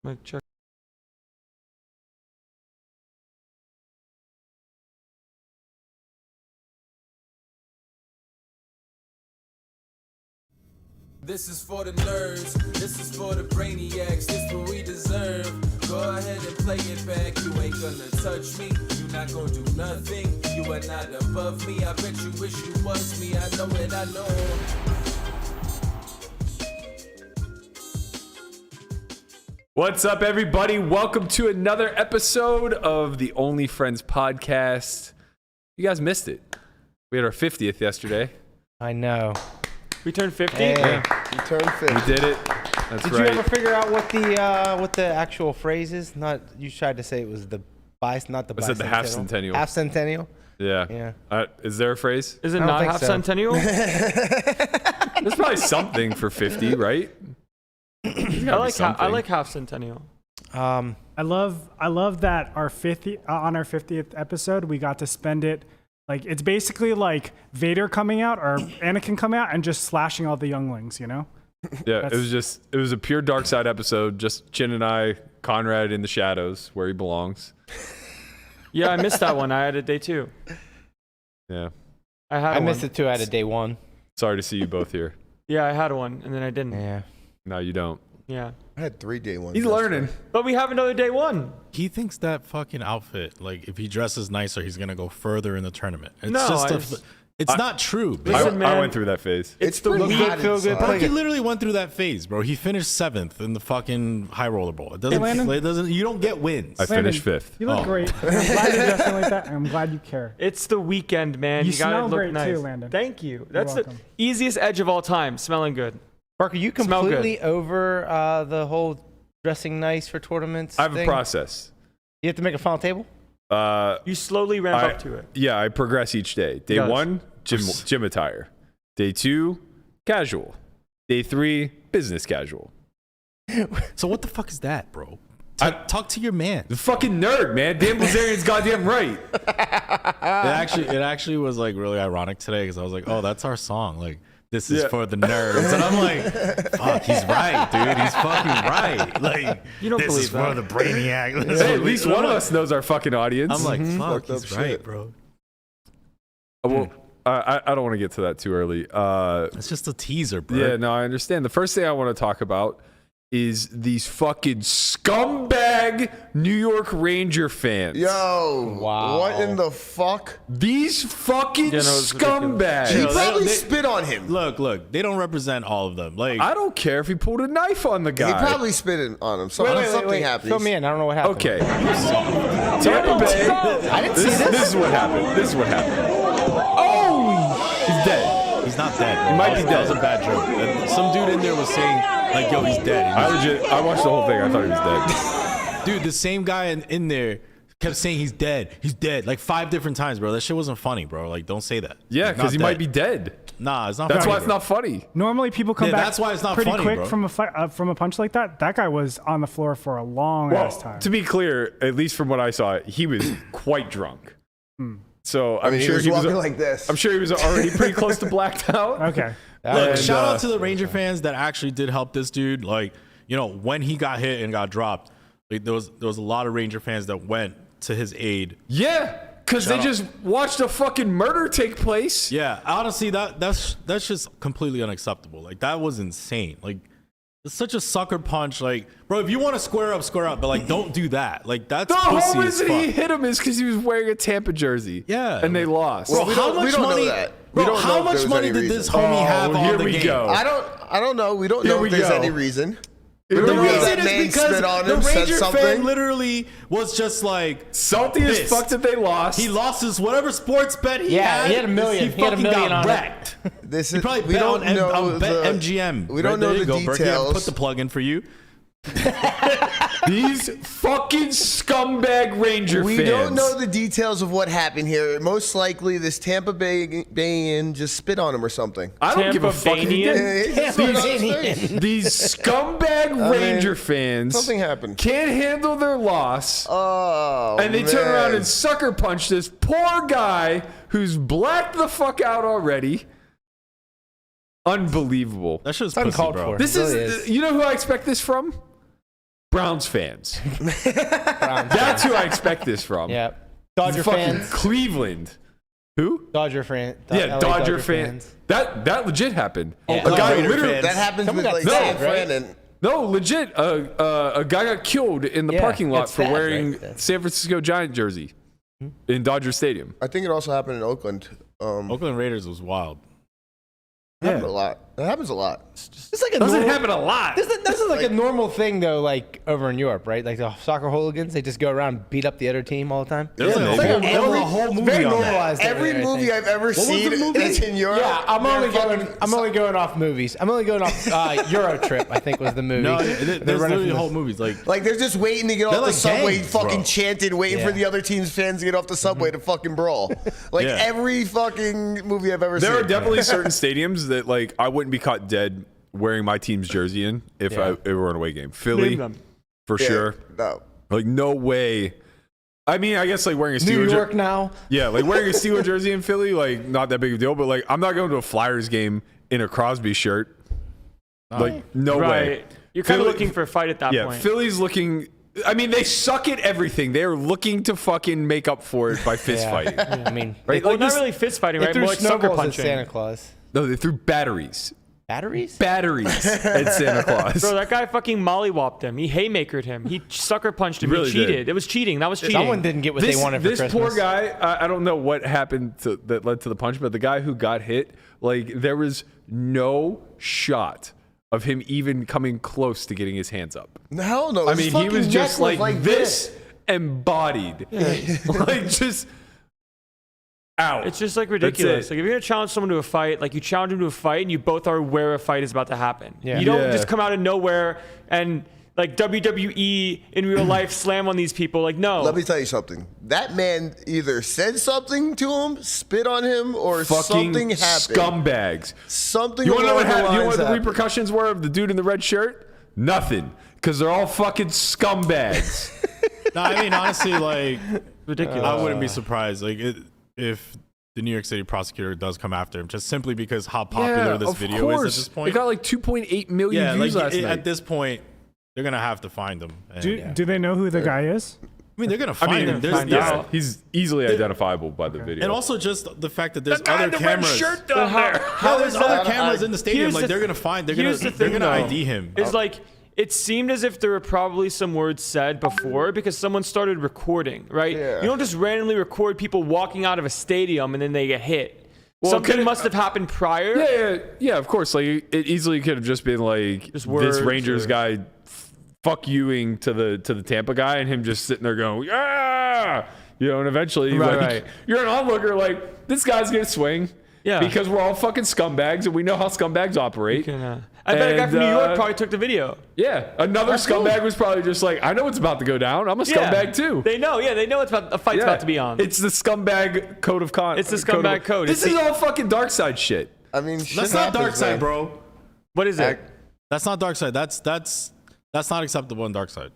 Mic check. This is for the nerds, this is for the brainiacs, this what we deserve. Go ahead and play it back, you ain't gonna touch me, you not gonna do nothing, you are not above me, I bet you wish you was me, I know it, I know. What's up, everybody? Welcome to another episode of the Only Friends podcast. You guys missed it. We had our 50th yesterday. I know. We turned 50? Hey. Yeah. You turned 50. We did it. That's Did right. you ever figure out what the actual phrase is? Not you tried to say it was the not the I said the half centennial. Half centennial? Yeah. Yeah. Is there a phrase? Is it I don't not think half so. centennial? There's probably something for 50, right? I like half centennial. I love that our 50th episode we got to spend it like it's basically like Vader coming out or Anakin coming out and just slashing all the younglings, you know? Yeah, it was a pure dark side episode. Just Chin and I, Conrad in the shadows where he belongs. Yeah, I missed that one. I had it day 2. Yeah. I missed it too. I had a day 1. Sorry to see you both here. Yeah, I had one, and then I didn't. Yeah. No, you don't. Yeah. I had 3 day ones. He's learning. But we have another day 1. He thinks that fucking outfit, like if he dresses nicer, he's gonna go further in the tournament. It's No, just it's not true. Bro. Listen, I man. went through that phase. It's the pretty week. hot feel good. inside. Berkey literally went through that phase, bro. He finished 7th in the fucking high roller bowl. Landon? You don't get wins. I finished 5th. You look Oh. great. And I'm glad you're dressing like that. And I'm glad you care. It's the weekend, man. You You gotta smell look great nice. too, Landon. Thank you. That's the welcome. easiest edge of all time. Smelling good. Parker, you Smell good. completely over the whole dressing nice for tournaments I have a thing? process. You have to make a final table? You slowly ramp up to it. Yeah, I progress each day. Day Yes. 1, gym attire. Day 2, casual. Day 3, business casual. So what the fuck is that, bro? Talk to your man. The fucking nerd, man. Dan Blizerian's goddamn right. It actually was like really ironic today because I was like, oh, that's our song. Like this is for the nerds, and I'm like, fuck, he's right, dude. He's fucking right. Like You don't this believe is for that. the brainiac. Hey, at least one of us knows our fucking audience. I'm like, fuck, Fucked up he's right, shit. bro. Well, I don't want to get to that too early. It's just a teaser, bro. Yeah, no, I understand. The first thing I want to talk about is these fucking scumbag New York Ranger fans. Yo, Wow. what in the fuck? These fucking Yeah, no, it's scumbags. He Yo, probably they- spit on him. Look, they don't represent all of them. Like, I don't care if he pulled a knife on the He guy. probably spit on him. So something happened. Fill me in. I don't know what happened. Okay. Tampa Bay. I didn't see this. This is what happened. This is what happened. Oh! He's dead. he's not dead. Bro. He might be That was dead. a bad joke. And some dude in there was saying, like, yo, he's dead. And I watched the whole thing. I thought he was dead. dude, the same guy in there kept saying he's dead, like 5 different times, bro. That shit wasn't funny, bro. Like, don't say that. Yeah, He's because he not might dead. be dead. Nah, it's not That's funny, why it's bro. not funny. Normally people come Yeah, back that's why it's not pretty funny, quick bro. from a fight, from a punch like that. That guy was on the floor for a long ass time. To be clear, at least from what I saw, he was quite drunk. So I'm I mean, sure he was walking like this. I'm sure he was already pretty close to blacked out. Okay. Look, And, shout out to the Ranger fans that actually did help this dude. Like, you know, when he got hit and got dropped, like, there was a lot of Ranger fans that went to his aid. Yeah, because they Shout out. just watched a fucking murder take place. Yeah, honestly, that's just completely unacceptable. Like, that was insane. Like, it's such a sucker punch. Like, bro, if you want to square up, but like, don't do that. Like, that's The pussy whole as reason fuck. he hit him is because he was wearing a Tampa jersey. Yeah. and they lost. Bro, we how don't- we much don't know money? that. We Bro, don't know how if much there was money any did this reason. homie have here on the we game? go. I don't know. We don't Here know we if there's go. any reason. The We don't know reason that is man because spit on the him, said Ranger fan something. literally was just like Salty as pissed. fuck that they lost. He lost his whatever sports bet he Yeah, had. he had $1 million. He He had $1 fucking million got on it. wrecked. This He is probably we bet don't on know bet the MGM. We don't There know you the go, Berkey. I details. put the plug in for you. These fucking scumbag Ranger We fans. don't know the details of what happened here. Most likely, this Tampa Bayian just spit on him or something. I don't give a fuck if he Tampa did. He just spit on his face. These scumbag Ranger fans something happened. can't handle their loss. Oh, And they turn around man. and sucker punch this poor guy who's blacked the fuck out already. Unbelievable. That shit's It's pussy, uncalled bro. for. This It really is, you know who I expect this from? Browns fans. That's who I expect this from. Yeah. Dodger Fucking fans. Cleveland. Who? Dodger fan. Yeah, LA Dodger fans. That legit happened. Yeah. A guy Raider literally. fans. That happens Someone with got like San stabbed, right? Fran and No, legit. A guy got killed in the Yeah, parking lot it's for sad, wearing right? San Francisco Giant jersey in Dodger Stadium. I think it also happened in Oakland. Oakland Raiders was wild. Happened a lot. That happens a lot. It's like a Doesn't normal, happen a lot. This is like a normal thing though, like over in Europe, right? Like the soccer hooligans, they just go around and beat up the other team all the time. There's like There was a whole movie very on that. normalized. Every over there, I movie think. I've ever seen is in Europe. Yeah, I'm They're only fucking- going off movies. I'm only going off Euro Trip. I think was the movie. No, They're there's running literally from whole the- movies. Like Like they're just waiting to get off They're the like subway, gangs, fucking bro. chanted, waiting for Yeah. the other team's fans to get off the subway to fucking brawl. Like Yeah. every fucking movie I've ever There seen. are definitely certain stadiums that like I wouldn't be caught dead wearing my team's jersey in if I were on a away game. Philly, Name them. for Yeah, sure. No. Like no way. I mean, I guess like wearing a New Steelers York now. Yeah, like wearing a Steelers jersey in Philly, like not that big of a deal. But like, I'm not going to a Flyers game in a Crosby shirt. Like, no way. Right. You're kind of Philly- looking for a fight at that Yeah, point. Philly's looking. I mean, they suck at everything. They're looking to fucking make up for it by fist fighting. I mean, Right? Well, Like not this- really fist fighting, they right? threw More like sucker snowballs at punching. Santa Claus. No, they threw batteries. Batteries? Batteries at Santa Claus. Bro, that guy fucking mollywopped him. He haymakered him. He sucker punched him. Really he cheated. did. It was cheating. That was cheating. Someone didn't get what they wanted for this Christmas. poor guy, I don't know what happened that led to the punch, but the guy who got hit, like there was no shot of him even coming close to getting his hands up. Hell no. I His mean, he fucking was neck just was like this, embodied, like just out. It's just like That's ridiculous. it. Like if you're gonna challenge someone to a fight, like you challenge them to a fight, and you both are aware a fight is about to happen. Yeah. You don't Yeah. just come out of nowhere and like WWE in real life slam on these people. Like no. Let me tell you something. That man either said something to him, spit on him, or fucking something happened. scumbags. Something. You want to know along what the happened? You know lines what the happened. repercussions were of the dude in the red shirt? Nothing, because they're all fucking scumbags. no, I mean honestly, like Ridiculous. I wouldn't be surprised if the New York City prosecutor does come after him, just simply because how popular this of video is at this point. It got like 2.8 million yeah, views like last night. at this point, they're gonna have to find him. And, Do they know who the guy is? I mean, they're gonna find him. There's, find yeah. out. He's easily identifiable by the video. And also just the fact that there's the guy other in the cameras. red shirt down there. Yeah, there's other that? cameras in the stadium. Here's Like the they're th- gonna find. They're here's gonna the they're thing, gonna though. ID him. It's like it seemed as if there were probably some words said before because someone started recording, right? Yeah. You don't just randomly record people walking out of a stadium and then they get hit. Well, Something could it- must have happened prior. Yeah, of course. Like it easily could have just been like Just this words Rangers or- guy fuck youing to the Tampa guy, and him just sitting there going, yeah, you know. And eventually, Right, like, right. you're an onlooker, like this guy's gonna swing. Yeah. Because we're all fucking scumbags, and we know how scumbags operate. I bet a guy And, from New York probably took the video. Yeah, another scumbag was probably just like, I know what's about to go down. I'm a Yeah. scumbag too. They know. Yeah, they know it's about a fight's Yeah. about to be on. It's the scumbag code of conduct. It's the scumbag code. This It's is the- all fucking dark side shit. I mean, shit That's not happens, dark side, man. bro. What is it? That's not dark side. That's not acceptable in dark side.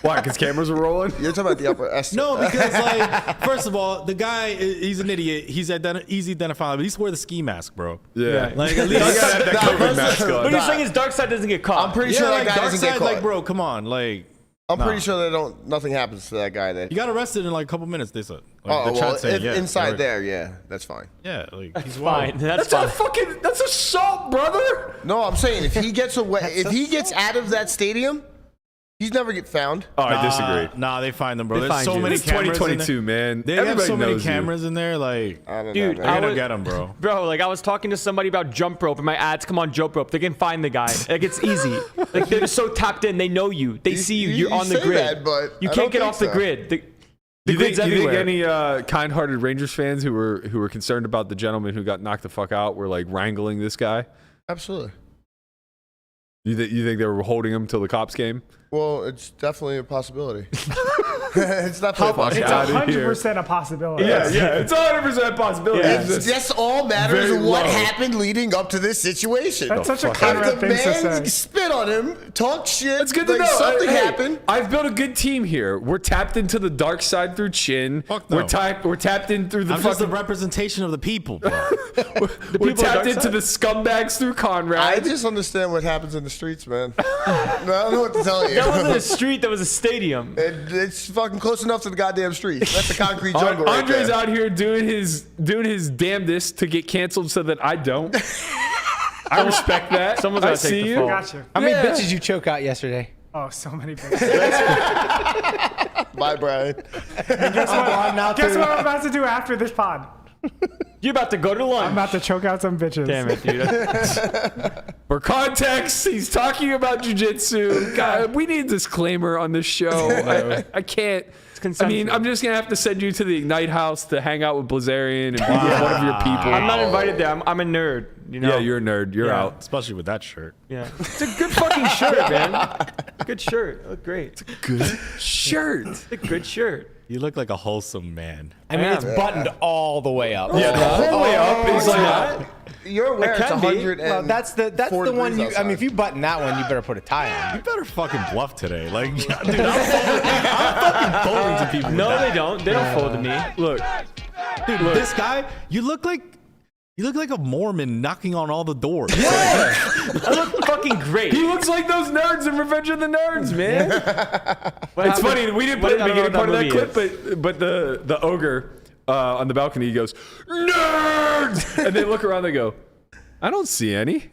Why? Because cameras are rolling. You're talking about the upper S. No, because like, first of all, the guy he's an idiot. He's easy identifiable. At least wear the ski mask, bro. Yeah. Like at You least. gotta have that COVID mask on. What you're saying is Dark Side doesn't get caught. I'm pretty Yeah, sure like that guy dark doesn't get side, caught. like bro, come on, like I'm pretty sure nothing happens to that guy. That you got arrested in like a couple minutes. They said. Like, oh the well, chat saying, if yeah, inside right. there, yeah, that's fine. Yeah, like he's fine. wild. That's That's fine. that's assault, brother. No, I'm saying if he gets away, if he gets out of that stadium, he's never get found. Oh, I disagree. Nah, they find them, bro. They There's find so you. many It's cameras. 2022, in man. there. They have Everybody so many knows you. cameras in there. Like I don't Dude, know, they're man. gonna get him, bro. Bro, like I was talking to somebody about jump rope, and my ads come on jump rope. They can find the guy. Like it's easy. Like they're just so tapped in. They know you. They see you. You're on the say grid. that, but You I can't don't get think off the so. grid. The Do you grid's think everywhere. any kind-hearted Rangers fans who were concerned about the gentleman who got knocked the fuck out were like wrangling this guy? Absolutely. You think they were holding him till the cops came? Well, it's definitely a possibility. It's definitely a It's possibility. 100% a possibility. Yeah, it's 100% possibility. Yeah. It's It's just- just all matters very of what low. happened leading up to this situation. That's such a If Conrad the thing to man say. spit on him, talk shit. It's good to like know. Something Hey, happened. I've built a good team here. We're tapped into the dark side through Chin. Fuck no. We're tapped in through the I'm just a fucking. representation of the people, bro. We're people tapped dark into side? the scumbags through I Conrad. just understand what happens in the streets, man. I don't know what to tell you. That wasn't a street. That was a stadium. It's fucking close enough to the goddamn streets. That's a concrete jungle right Andre's there. out here doing his damnedest to get canceled so that I don't. I respect that. Someone's I gotta take see the you. fall. Gotcha. How many Yeah. bitches you choke out yesterday? Oh, so many bitches. Bye, Brian. Guess what I'm about to do after this pod? You're about to go to lunch. I'm about to choke out some bitches. Damn it, dude. For context, he's talking about jiu-jitsu. God, we need a disclaimer on this show. I can't. I mean, consensual. I'm just going to have to send you to the Ignite house to hang out with Blizerian and be one of your people. I'm not invited there. I'm a nerd. You know? Yeah, you're a nerd. You're Yeah. out. Especially with that shirt. Yeah. It's a good fucking shirt, man. Good shirt. You look great. Good shirt. It's a good shirt. You look like a wholesome man. I mean, it's buttoned all the way up. Yeah, the whole way up is like... You're aware it's can be. 100 and Well, that's the 4 one you. degrees I mean, if outside. you button that one, you better put a tie on. You better fucking bluff today. Like, dude, I'm fucking bowling to people. No, with that. they don't. They don't fold to me. Look, Dude, this guy, you look like a Mormon knocking on all the doors. I look fucking great. he looks like those nerds in Revenge of the Nerds, man. It's funny. We didn't put it in the beginning part of that clip, but the ogre on the balcony, he goes, "Nerds!" And they look around, they go, "I don't see any."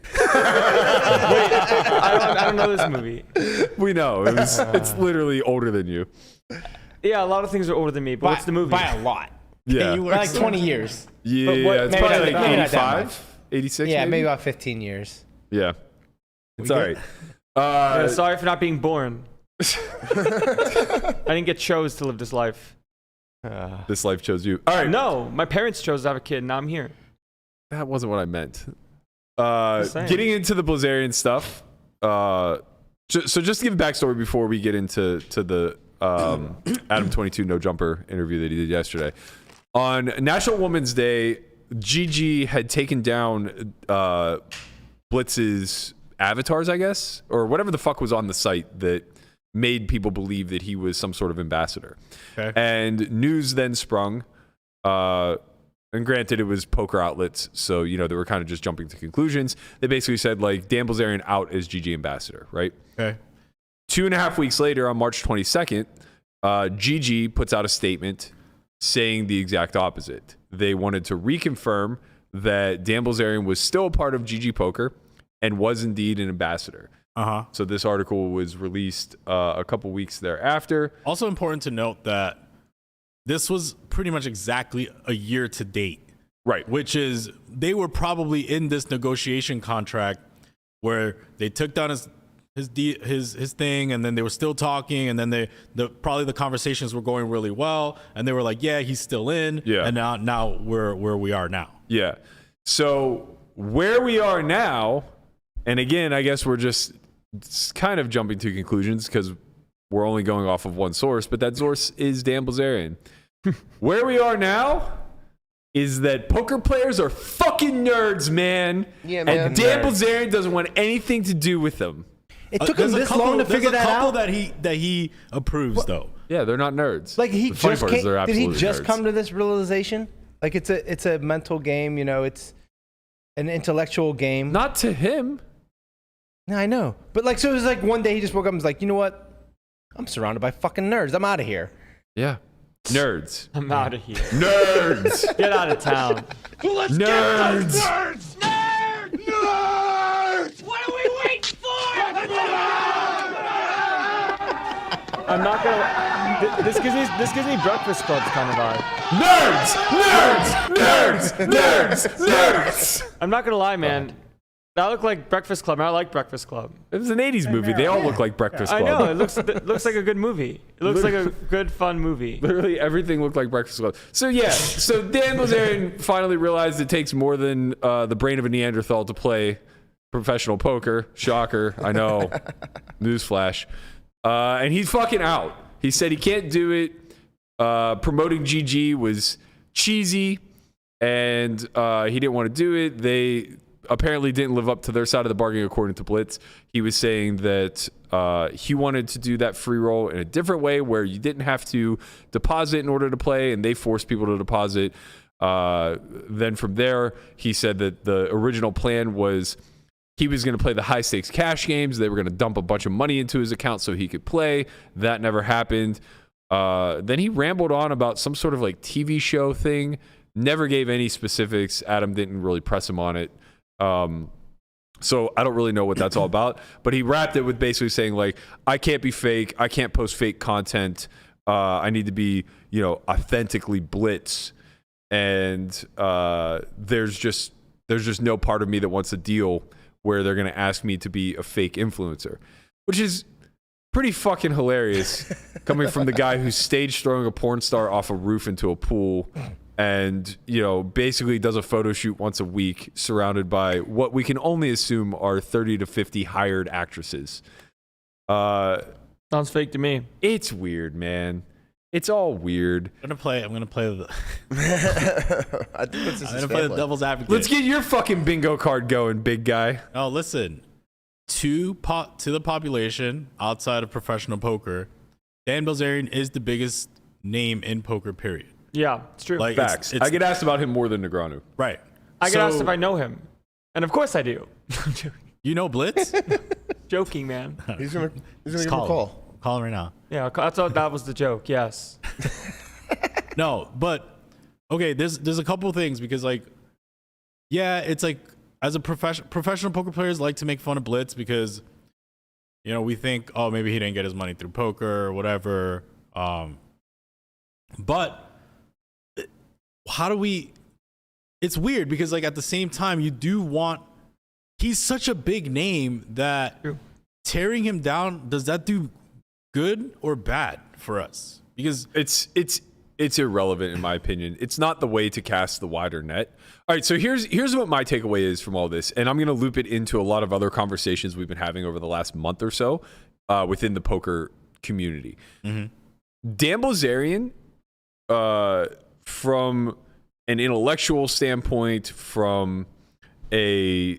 I don't know this movie. We know. It's literally older than you. Yeah, a lot of things are older than me, but what's the movie? By a lot. Yeah. By like 20 years. Yeah, it's maybe probably not- like maybe not that 85, 86 Yeah, maybe about 15 years. Yeah. It's all right. Yeah, sorry for not being born. I didn't get chose to live this life. This life chose you. All right. No, my parents chose to have a kid, and now I'm here. That wasn't what I meant. saying. Getting into the Blizerian stuff. So just to give a backstory before we get into the Adam 22 no jumper interview that he did yesterday. On National Women's Day, Gigi had taken down Blitz's avatars, I guess, or whatever the fuck was on the site that made people believe that he was some sort of ambassador. Okay. And news then sprung. And granted, it was poker outlets, so they were kind of just jumping to conclusions. They basically said like Dan Blizerian out as GG ambassador, right? Okay. 2.5 weeks later, on March 22nd, GG puts out a statement saying the exact opposite. They wanted to reconfirm that Dan Blizerian was still a part of GG Poker and was indeed an ambassador. Uh-huh. So this article was released a couple weeks thereafter. Also important to note that this was pretty much exactly a year to date. Right. Which is, they were probably in this negotiation contract where they took down his thing, and then they were still talking, and then probably the conversations were going really well, and they were like, yeah, he's still in. Yeah. And now we're where we are now. Yeah. So where we are now, and again, I guess we're just kind of jumping to conclusions because we're only going off of one source, but that source is Dan Blizerian. Where we are now is that poker players are fucking nerds, man. Yeah, man. And Dan Blizerian doesn't want anything to do with them. It took him There's a this couple- long to figure there's a that couple out. that he approves, though. Yeah, they're not nerds. Like he The funny just part is came, they're did he absolutely just nerds. come to this realization? Like it's a mental game, it's an intellectual game. Not to him. No, I know. But like, so it was like one day he just woke up and was like, you know what? I'm surrounded by fucking nerds. I'm out of here. Yeah. Nerds. I'm out of here. Nerds. Get out of town. Nerds. I'm not gonna. This gives me Breakfast Club kind of vibe. Nerds. Nerds. Nerds. Nerds. Nerds. I'm not gonna lie, man. That looked like Breakfast Club. And I like Breakfast Club. It was an 80s movie. They all look like Breakfast I Club. know. It looks like a good movie. It looks like a good, fun movie. Literally everything looked like Breakfast Club. So yeah, so Dan Blizerian finally realized it takes more than the brain of a Neanderthal to play professional poker. Shocker, I know. Newsflash. And he's fucking out. He said he can't do it. Promoting GG was cheesy, and he didn't want to do it. They apparently didn't live up to their side of the bargain, according to Blitz. He was saying that he wanted to do that free roll in a different way where you didn't have to deposit in order to play, and they forced people to deposit. Then from there, he said that the original plan was he was going to play the high stakes cash games. They were going to dump a bunch of money into his account so he could play. That never happened. Then he rambled on about some sort of like TV show thing. Never gave any specifics. Adam didn't really press him on it. So I don't really know what that's all about. But he wrapped it with basically saying like, I can't be fake. I can't post fake content. I need to be, authentically Blitz. And there's just no part of me that wants a deal where they're going to ask me to be a fake influencer, which is pretty fucking hilarious coming from the guy who's stage throwing a porn star off a roof into a pool and, basically does a photo shoot once a week surrounded by what we can only assume are 30 to 50 hired actresses. Sounds fake to me. It's weird, man. It's all weird. I'm gonna play the I think this is I'm gonna play the devil's advocate. Let's get your fucking bingo card going, big guy. Oh, listen. To the population outside of professional poker, Dan Blizerian is the biggest name in poker, period. Yeah, it's true. Like, Facts. I get asked about him more than Negreanu. Right. I get asked if I know him. And of course I do. I'm joking. You know Blitz? Joking, man. He's gonna give him a Call him. call. Call him right now. Yeah, I thought that was the joke. Yes. No, but okay, there's a couple of things because it's like as a professional poker players like to make fun of Blitz because we think, oh, maybe he didn't get his money through poker or whatever. But how do we? It's weird because at the same time you do want. He's such a big name that tearing him down, does that do good or bad for us? Because it's irrelevant in my opinion. It's not the way to cast the wider net. All right, so here's what my takeaway is from all this, and I'm going to loop it into a lot of other conversations we've been having over the last month or so within the poker community. Mm-hmm. Dan Blizerian, from an intellectual standpoint, from a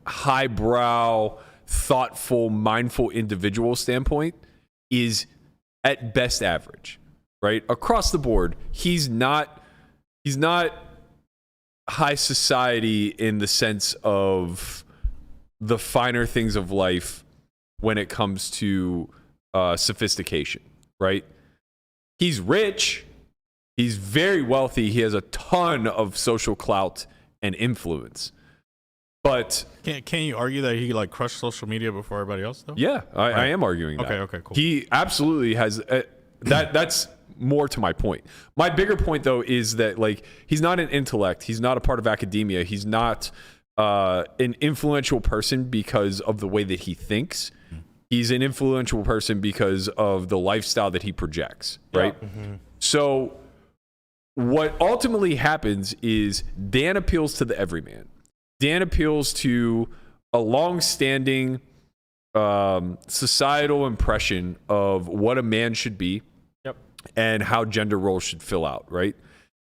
highbrow, thoughtful, mindful individual standpoint, is at best average, right? Across the board, he's not high society in the sense of the finer things of life when it comes to sophistication, right? He's rich. He's very wealthy. He has a ton of social clout and influence. But can you argue that he crushed social media before everybody else though? Yeah, I am arguing that. Okay, cool. He absolutely has that's more to my point. My bigger point though is that he's not an intellect. He's not a part of academia. He's not an influential person because of the way that he thinks. He's an influential person because of the lifestyle that he projects, right? Yeah. Mm-hmm. So what ultimately happens is Dan appeals to the everyman. Dan appeals to a long-standing societal impression of what a man should be and how gender roles should fill out, right?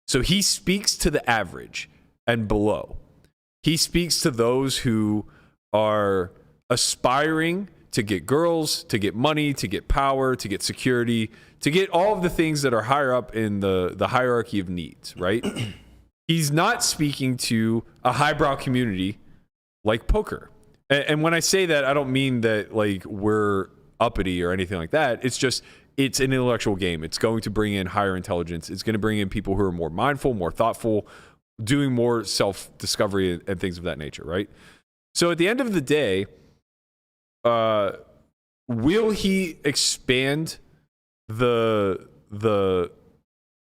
So he speaks to the average and below. He speaks to those who are aspiring to get girls, to get money, to get power, to get security, to get all of the things that are higher up in the hierarchy of needs, right? He's not speaking to a highbrow community like poker. And when I say that, I don't mean that we're uppity or anything like that. It's just, it's an intellectual game. It's going to bring in higher intelligence. It's going to bring in people who are more mindful, more thoughtful, doing more self-discovery and things of that nature, right? So at the end of the day, will he expand the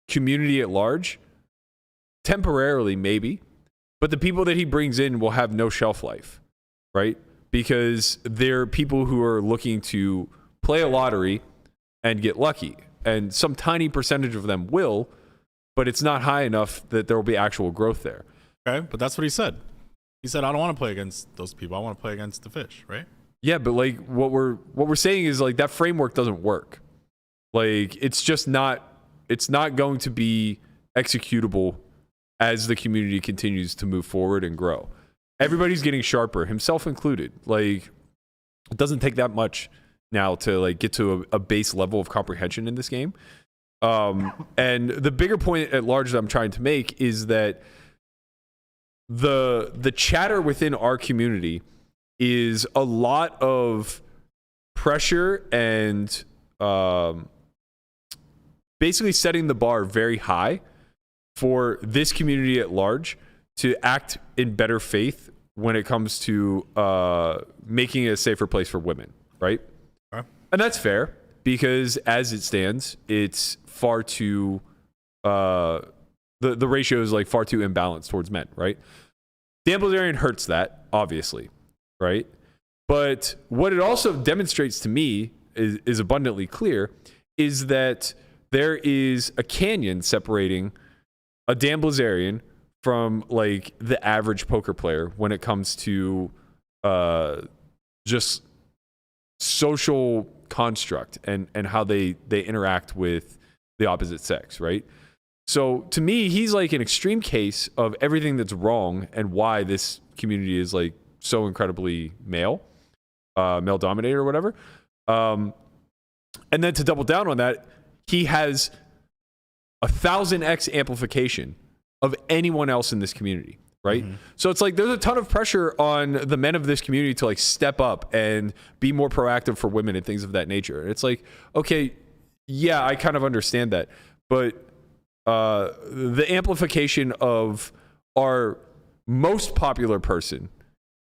community at large? Temporarily, maybe, but the people that he brings in will have no shelf life, right? Because they're people who are looking to play a lottery and get lucky, and some tiny percentage of them will, but it's not high enough that there will be actual growth there. Okay, but that's what he said. He said, "I don't want to play against those people. I want to play against the fish," right? Yeah, but what we're saying is that framework doesn't work. It's just not. It's not going to be executable as the community continues to move forward and grow. Everybody's getting sharper, himself included. It doesn't take that much now to get to a base level of comprehension in this game. And the bigger point at large that I'm trying to make is that the chatter within our community is a lot of pressure and basically setting the bar very high for this community at large to act in better faith when it comes to making it a safer place for women, right? Okay. And that's fair because as it stands, it's far too the ratio is like far too imbalanced towards men, right? Dan Blizerian hurts that, obviously, right? But what it also demonstrates to me is abundantly clear is that there is a canyon separating a Dan Blizerian from like the average poker player when it comes to just social construct and how they interact with the opposite sex, right? So to me, he's like an extreme case of everything that's wrong and why this community is like so incredibly male dominated or whatever. And then to double down on that, he has 1,000x amplification of anyone else in this community, right? Mm-hmm. So it's like there's a ton of pressure on the men of this community to like step up and be more proactive for women and things of that nature. And it's like, okay, yeah, I kind of understand that. But the amplification of our most popular person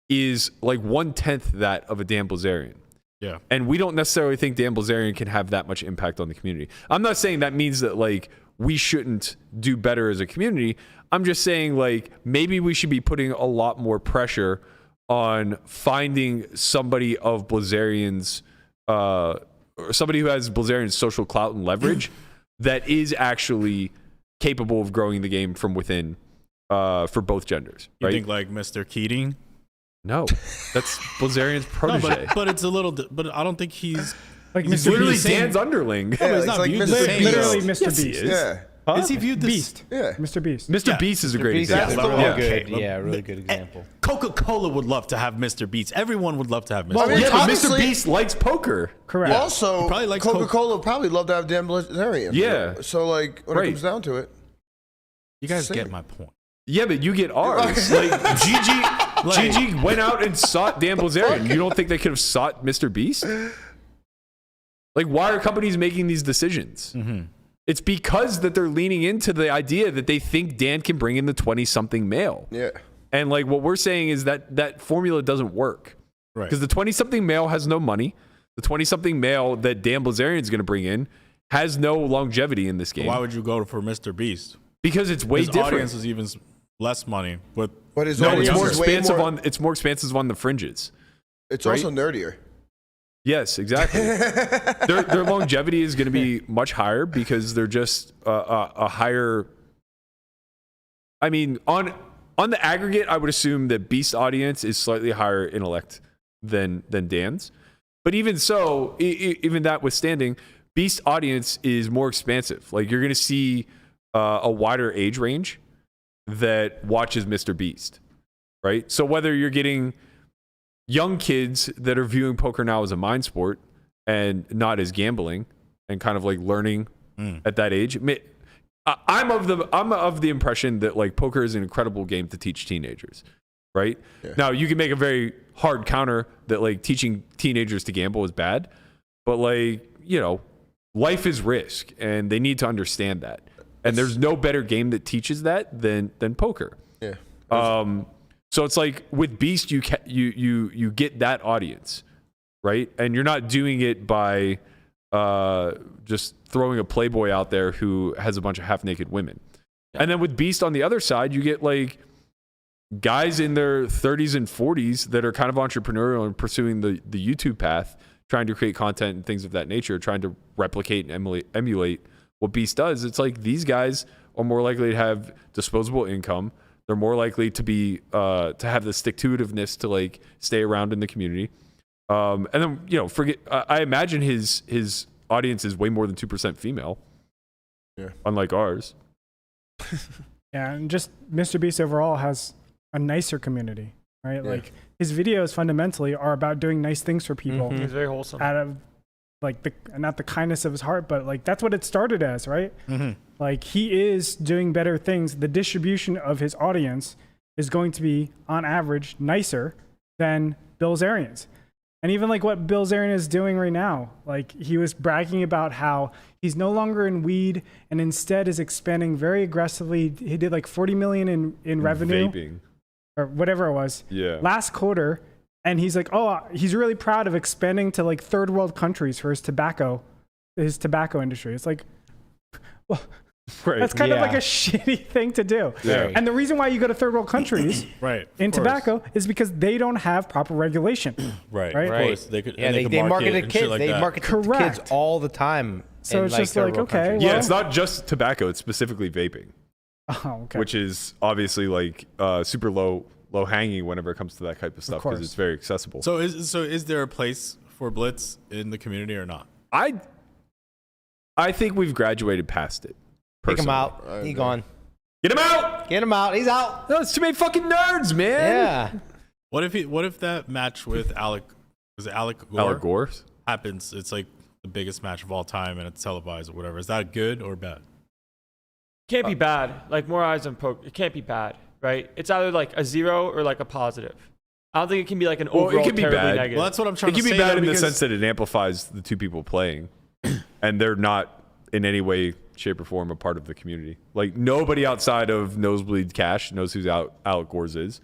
is like 1/10 that of a Dan Blizerian. Yeah. And we don't necessarily think Dan Blizerian can have that much impact on the community. I'm not saying that means that like we shouldn't do better as a community. I'm just saying like maybe we should be putting a lot more pressure on finding somebody of Blizerian's or somebody who has Blizerian's social clout and leverage that is actually capable of growing the game from within for both genders. You right? think like Mr. Keating? No, that's Blizerian's protege. But it's a little. But I don't think he's Like He's Mr. literally Beast. Dan's underling. Yeah, he's it's not like viewed Mr. the same. Literally Beast. Mr. Yes, he Beast. is. Yeah. Is he viewed this? Beast. Yeah. Mr. Beast. Mr. Beast is a great Beast, example. that's the Yeah. one. Okay. Good, yeah, really good example. Coca-Cola would love to have Mr. Beast. Everyone would love to have Mr. Well, Beast. Yeah, but Mr. Honestly- Beast likes poker. Correct. Also, He probably likes Coca-Cola would probably love to have Dan Blizerian. Yeah. So, like, when Right. it comes down to it, You guys Same. get my point. Yeah, but you get ours. Like Gigi went out and sought Dan Blizerian. You don't think they could have sought Mr. Beast? Like, why are companies making these decisions? Mm-hmm. It's because that they're leaning into the idea that they think Dan can bring in the 20-something male. yeah. And like what we're saying is that that formula doesn't work. Right. Because the 20-something male has no money. The 20-something male that Dan Blizerian is going to bring in has no longevity in this game. Why would you go for Mr. Beast? Because it's way His different. audience is even less money. But But his No, audience it's more is way expansive more, on. It's more expansive on the fringes. It's right? also nerdier. Yes, exactly. their longevity is going to be much higher because they're just a higher. I mean, on the aggregate, I would assume that Beast audience is slightly higher intellect than Dan's. But even so, even that withstanding, Beast audience is more expansive. Like you're going to see a wider age range that watches Mr. Beast, right? So whether you're getting young kids that are viewing poker now as a mind sport and not as gambling and kind of like learning at that age. I'm of the impression that like poker is an incredible game to teach teenagers, right? Yeah. Now you can make a very hard counter that like teaching teenagers to gamble is bad, but like, you know, life is risk and they need to understand that. And there's no better game that teaches that than poker. Yeah. So it's like with Beast, you get that audience, right? And you're not doing it by just throwing a Playboy out there who has a bunch of half-naked women. Yeah. And then with Beast on the other side, you get like guys in their 30s and 40s that are kind of entrepreneurial and pursuing the YouTube path, trying to create content and things of that nature, trying to replicate and emulate what Beast does. It's like these guys are more likely to have disposable income. They're more likely to be to have the stick-to-itiveness to like stay around in the community. And then, you know, I imagine his audience is way more than 2% female. Yeah. Unlike ours. Yeah, and just Mr. Beast overall has a nicer community, right? Yeah. Like his videos fundamentally are about doing nice things for people He's very wholesome. out of like not the kindness of his heart, but like that's what it started as, right? Mm-hmm. Like he is doing better things. The distribution of his audience is going to be, on average, nicer than Bilzerian's. And even like what Bilzerian is doing right now, like he was bragging about how he's no longer in weed and instead is expanding very aggressively. He did like 40 million in revenue Vaping. or whatever it was Yeah. last quarter. And he's like, oh, he's really proud of expanding to like third world countries for his tobacco industry. It's like, well, Right. that's kind of Yeah. like a shitty thing to do. Yeah. And the reason why you go to third world countries Right. in of course. tobacco is because they don't have proper regulation. Right. Right. Of course. They could. Yeah, and they could market to and shit kids. like They that. market to kids Correct. all the time. So in, it's just third like, world okay, countries. Yeah, well- it's not just tobacco. It's specifically vaping, Oh, okay. which is obviously like super low hanging whenever it comes to that type of stuff course. because it's very accessible. So is there a place for Blitz in the community or not? I think we've graduated past it. Kick him personally. out. He gone. Get him out! Get him out. He's out. No, it's too many fucking nerds, man. Yeah. What if that match with Alec Gore Alec Gore. happens? It's like the biggest match of all time and it's televised or whatever. Is that good or bad? Can't be bad. Like more eyes on poker. It can't be bad, right? It's either like a 0 or like a positive. I don't think it can be like an Well, it overall can be terribly bad. negative. Well, that's what I'm trying It to can say. be bad though, in the because- sense that it amplifies the two people playing, and they're not in any way, shape, or form a part of the community. Like nobody outside of Nosebleed Cash knows who Alec Gore's is.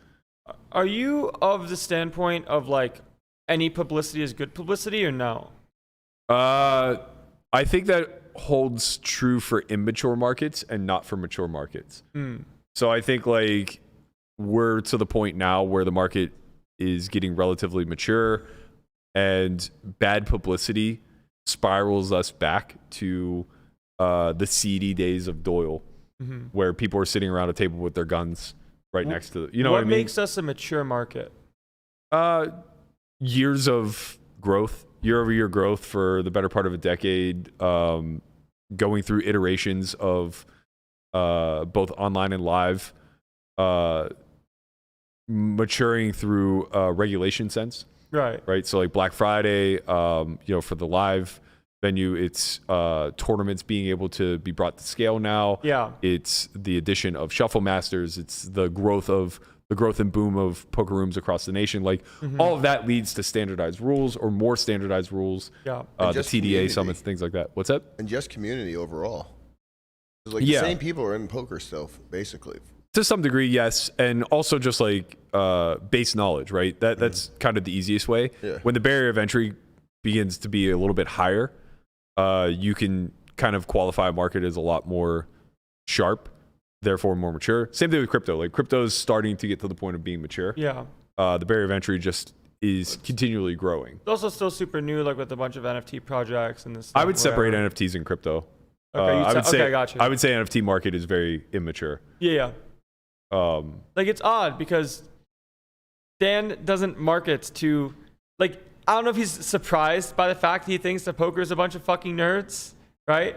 Are you of the standpoint of like any publicity is good publicity or no? I think that holds true for immature markets and not for mature markets. So I think like we're to the point now where the market is getting relatively mature and bad publicity spirals us back to the seedy days of Doyle, where people are sitting around a table with their guns right next to you know what I mean? Makes us a mature market? Years of growth, year-over-year growth for the better part of a decade, going through iterations of both online and live, maturing through regulation sense, Right. So like Black Friday, for the live venue, it's tournaments being able to be brought to scale now. Yeah. It's the addition of Shuffle Masters. It's the growth and boom of poker rooms across the nation. Like all of that leads to standardized rules or more standardized rules. Yeah. The just TDA community. summits, things like that. What's that? And just community overall. 'Cause, like Yeah. the same people are in poker still, basically. To some degree, yes, and also just like base knowledge, right? That's kind of the easiest way. Yeah. When the barrier of entry begins to be a little bit higher, you can kind of qualify a market as a lot more sharp, therefore more mature. Same thing with crypto. Like crypto is starting to get to the point of being mature. Yeah. The barrier of entry just is continually growing. It's also still super new, like with a bunch of NFT projects and this. I would separate NFTs and crypto. Okay, I would say, okay, gotcha. I would say NFT market is very immature. Yeah. Like it's odd because Dan doesn't market to, like, I don't know if he's surprised by the fact he thinks that poker is a bunch of fucking nerds, right?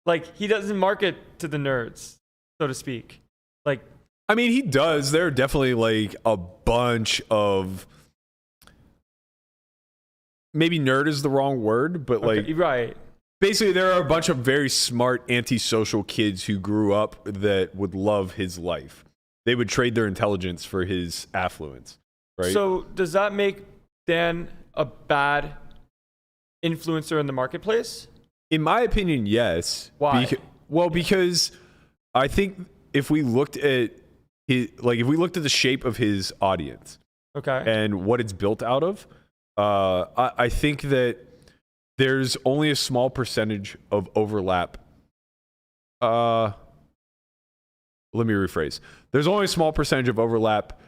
Like he doesn't market to the nerds, so to speak. Like, I mean, he does. There are definitely like a bunch of, maybe nerd is the wrong word, but like okay, right. basically there are a bunch of very smart antisocial kids who grew up that would love his life. They would trade their intelligence for his affluence, right? So does that make Dan a bad influencer in the marketplace? In my opinion, yes. Why? Because I think if we looked at the shape of his audience Okay. and what it's built out of, I think that there's only a small percentage of overlap. Let me rephrase. There's only a small percentage of overlap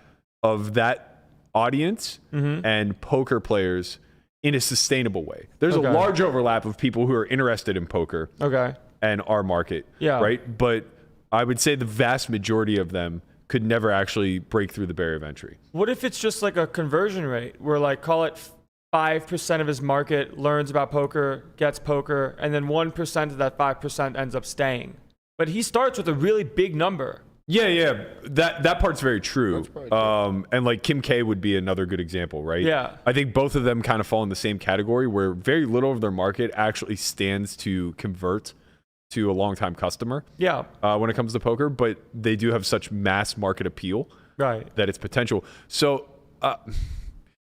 of that audience and poker players in a sustainable way. There's Okay. a large overlap of people who are interested in poker Okay. and our market. Yeah. Right? But I would say the vast majority of them could never actually break through the barrier of entry. What if it's just like a conversion rate where, like, call it 5% of his market learns about poker, gets poker, and then 1% of that 5% ends up staying? But he starts with a really big number. Yeah. That part's very true. And like Kim K would be another good example, right? Yeah. I think both of them kind of fall in the same category where very little of their market actually stands to convert to a longtime customer Yeah. when it comes to poker, but they do have such mass market appeal Right. that it's potential. So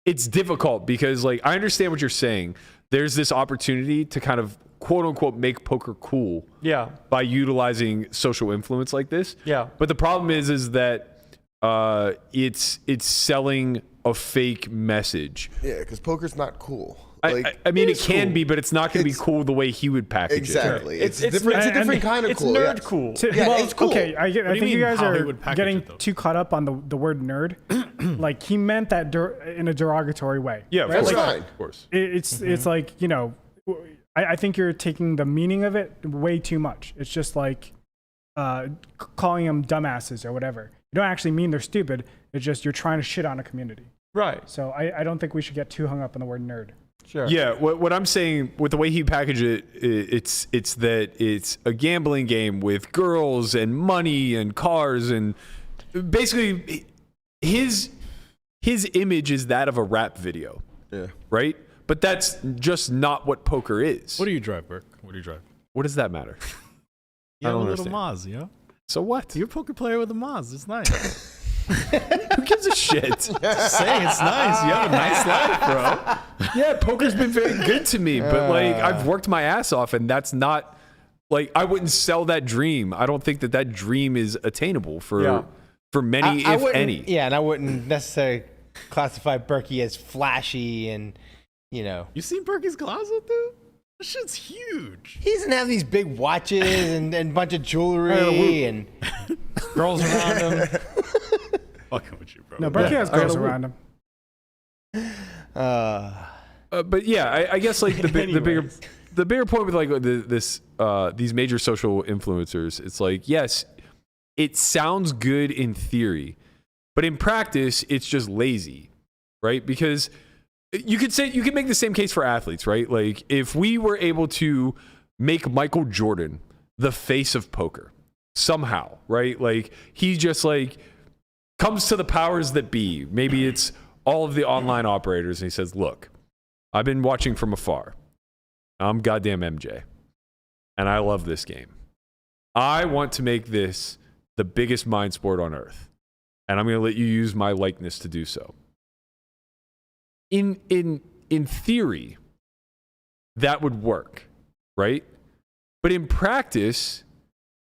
it's difficult because like I understand what you're saying. There's this opportunity to kind of quote unquote make poker cool Yeah. by utilizing social influence like this. Yeah. But the problem is that it's selling a fake message. Yeah, because poker's not cool. I mean, it can cool. be, but it's not going to be It's- cool the way he would package Exactly. it. It's different. It's a different kind of It's cool. nerd yeah. cool. Yeah, it's cool. Okay, I do you think mean you guys how he are would package getting it, though? too caught up on the word nerd. Like he meant that in a derogatory way. Yeah, right? of course. Like, fine. Of course. it's like, you know, I think you're taking the meaning of it way too much. It's just like calling them dumbasses or whatever. You don't actually mean they're stupid. It's just you're trying to shit on a community. Right. So I don't think we should get too hung up on the word nerd. Sure. Yeah, what I'm saying with the way he packaged it, it's that it's a gambling game with girls and money and cars, and basically his image is that of a rap video, Yeah. right? But that's just not what poker is. What do you drive, Burke? What do you drive? What does that matter? You have a don't little understand. Maz, yo. So what? You're a poker player with a Maz. It's nice. Who gives a shit? Saying it's nice. You have a nice life, bro. Yeah, poker's been very good to me, but like I've worked my ass off, and that's not like I wouldn't sell that dream. I don't think that dream is attainable for many, I if wouldn't- any. Yeah, and I wouldn't necessarily classify Berkey as flashy and, you know. You seen Berkey's closet, dude? That shit's huge. He doesn't have these big watches and a bunch of jewelry and girls around him. Fucking with you, bro. No, Berkey has I gotta girls whoop. around him. But yeah, I guess like the bigger point with like these major social influencers, it's like, yes, it sounds good in theory, but in practice, it's just lazy, right? Because you could make the same case for athletes, right? Like if we were able to make Michael Jordan the face of poker somehow, right? Like he just like comes to the powers that be. Maybe it's all of the online operators, and he says, look, I've been watching from afar. I'm goddamn MJ, and I love this game. I want to make this the biggest mind sport on earth, and I'm going to let you use my likeness to do so. In theory, that would work, right? But in practice,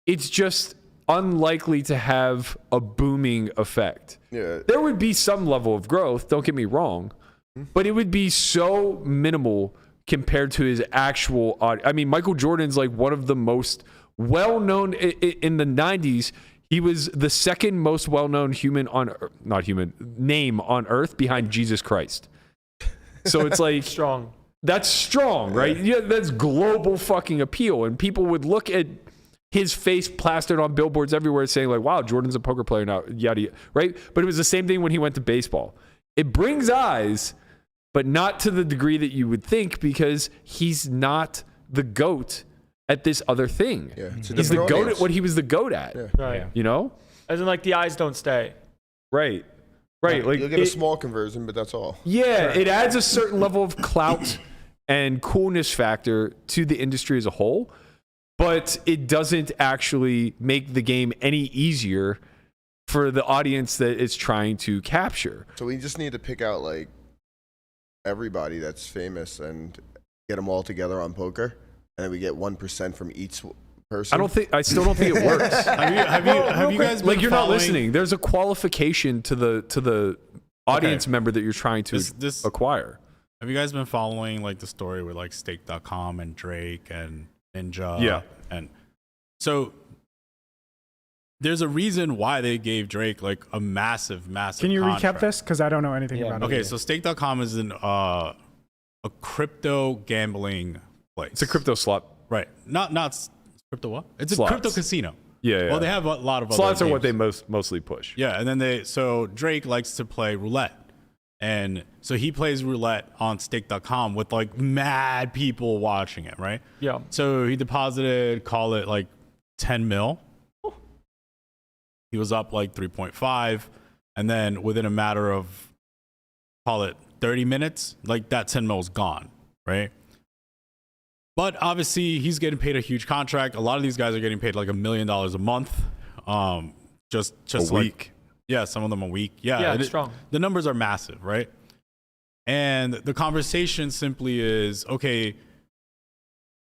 it's just unlikely to have a booming effect. Yeah. There would be some level of growth, don't get me wrong, but it would be so minimal compared to his actual audience. I mean, Michael Jordan's like one of the most well-known in the 90s. He was the second most well-known name on earth behind Jesus Christ. So it's like Strong. that's strong, right? Yeah, that's global fucking appeal. And people would look at his face plastered on billboards everywhere saying like, wow, Jordan's a poker player now, yada, yada, right? But it was the same thing when he went to baseball. It brings eyes, but not to the degree that you would think, because he's not the GOAT at this other thing. Yeah, it's a He's the different GOAT audience. at what he was the GOAT at, Yeah. Right. you know? As in, like, the eyes don't stay. Right. Right. Like You'll get a small conversion, but that's all. Yeah, it adds a certain level of clout and coolness factor to the industry as a whole, but it doesn't actually make the game any easier for the audience that it's trying to capture. So we just need to pick out like everybody that's famous and get them all together on poker, and then we get 1% from each person. I still don't think it works. Have you guys been Like, you're not following- listening. There's a qualification to the audience member that you're trying to This- acquire. Have you guys been following like the story with like Stake.com and Drake and Ninja? Yeah. And so there's a reason why they gave Drake like a massive Can you contract. recap this? Because I don't know anything about it. Okay, so Stake.com is a crypto gambling place. It's a crypto slot. Right. Not crypto what? It's Slots. a crypto casino. Yeah. Well, they have a lot of other slots are what they games. mostly push. Yeah, and then so Drake likes to play roulette. And so he plays roulette on stake.com with like mad people watching it, right? Yeah. So he deposited, call it like 10 mil. He was up like 3.5. And then within a matter of, call it 30 minutes, like that 10 mil is gone, right? But obviously he's getting paid a huge contract. A lot of these guys are getting paid like $1 million a month. Just A like, week. Yeah, some of them a week. Yeah, Yeah, it's strong. The numbers are massive, right? And the conversation simply is, okay,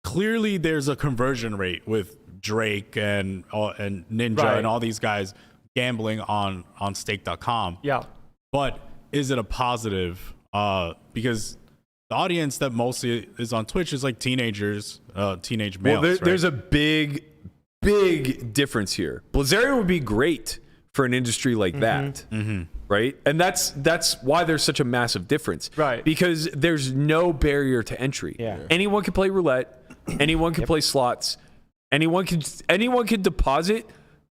clearly there's a conversion rate with Drake and Ninja Right. and all these guys gambling on stake.com. Yeah. But is it a positive? Because the audience that mostly is on Twitch is like teenagers, teenage males. Well, right? there's a big difference here. Blizerian would be great for an industry like that, right? And that's why there's such a massive difference, Right. Because there's no barrier to entry. Yeah. Anyone can play roulette. Anyone can play slots. Anyone can deposit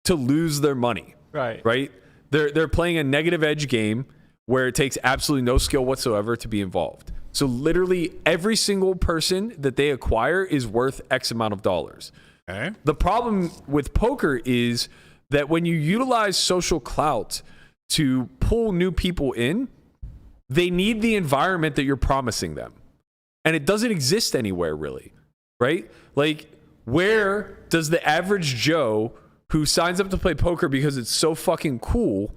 to lose their money. Right. Right? They're playing a negative edge game where it takes absolutely no skill whatsoever to be involved. So literally every single person that they acquire is worth X amount of dollars. Okay. The problem with poker is that when you utilize social clout to pull new people in, they need the environment that you're promising them. And it doesn't exist anywhere really, right? Like, where does the average Joe who signs up to play poker because it's so fucking cool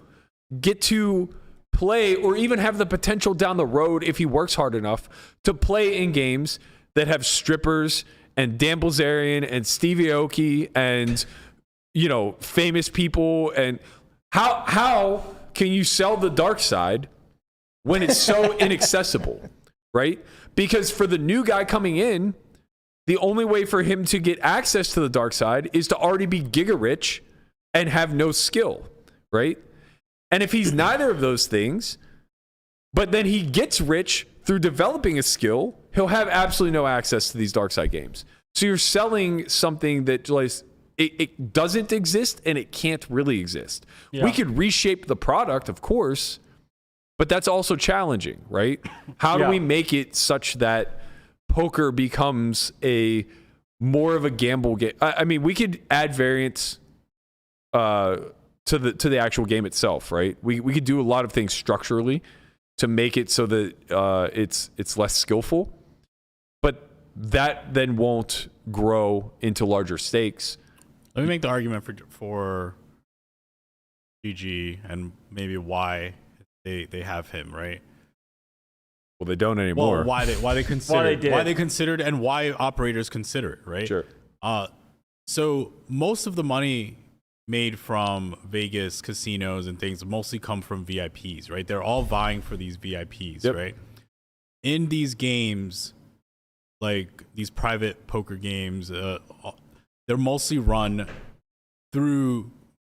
get to play, or even have the potential down the road, if he works hard enough, to play in games that have strippers and Dan Blizerian and Stevie Aoki and, you know, famous people? And how can you sell the dark side when it's so inaccessible, right? Because for the new guy coming in, the only way for him to get access to the dark side is to already be giga rich and have no skill, right? And if he's neither of those things, but then he gets rich through developing a skill, he'll have absolutely no access to these dark side games. So you're selling something that just, it doesn't exist and it can't really exist. Yeah. We could reshape the product, of course, but that's also challenging, right? How do Yeah. we make it such that poker becomes a more of a gamble game? I mean, we could add variants to the actual game itself, right? We could do a lot of things structurally to make it so that it's less skillful, but that then won't grow into larger stakes. Let me make the argument for GG and maybe why they have him, right? Well, they don't anymore. Well, why they consider did. why they considered and why operators consider it, right? Sure. So most of the money made from Vegas casinos and things mostly come from VIPs, right? They're all vying for these VIPs, Yep. right? In these games, like these private poker games, they're mostly run through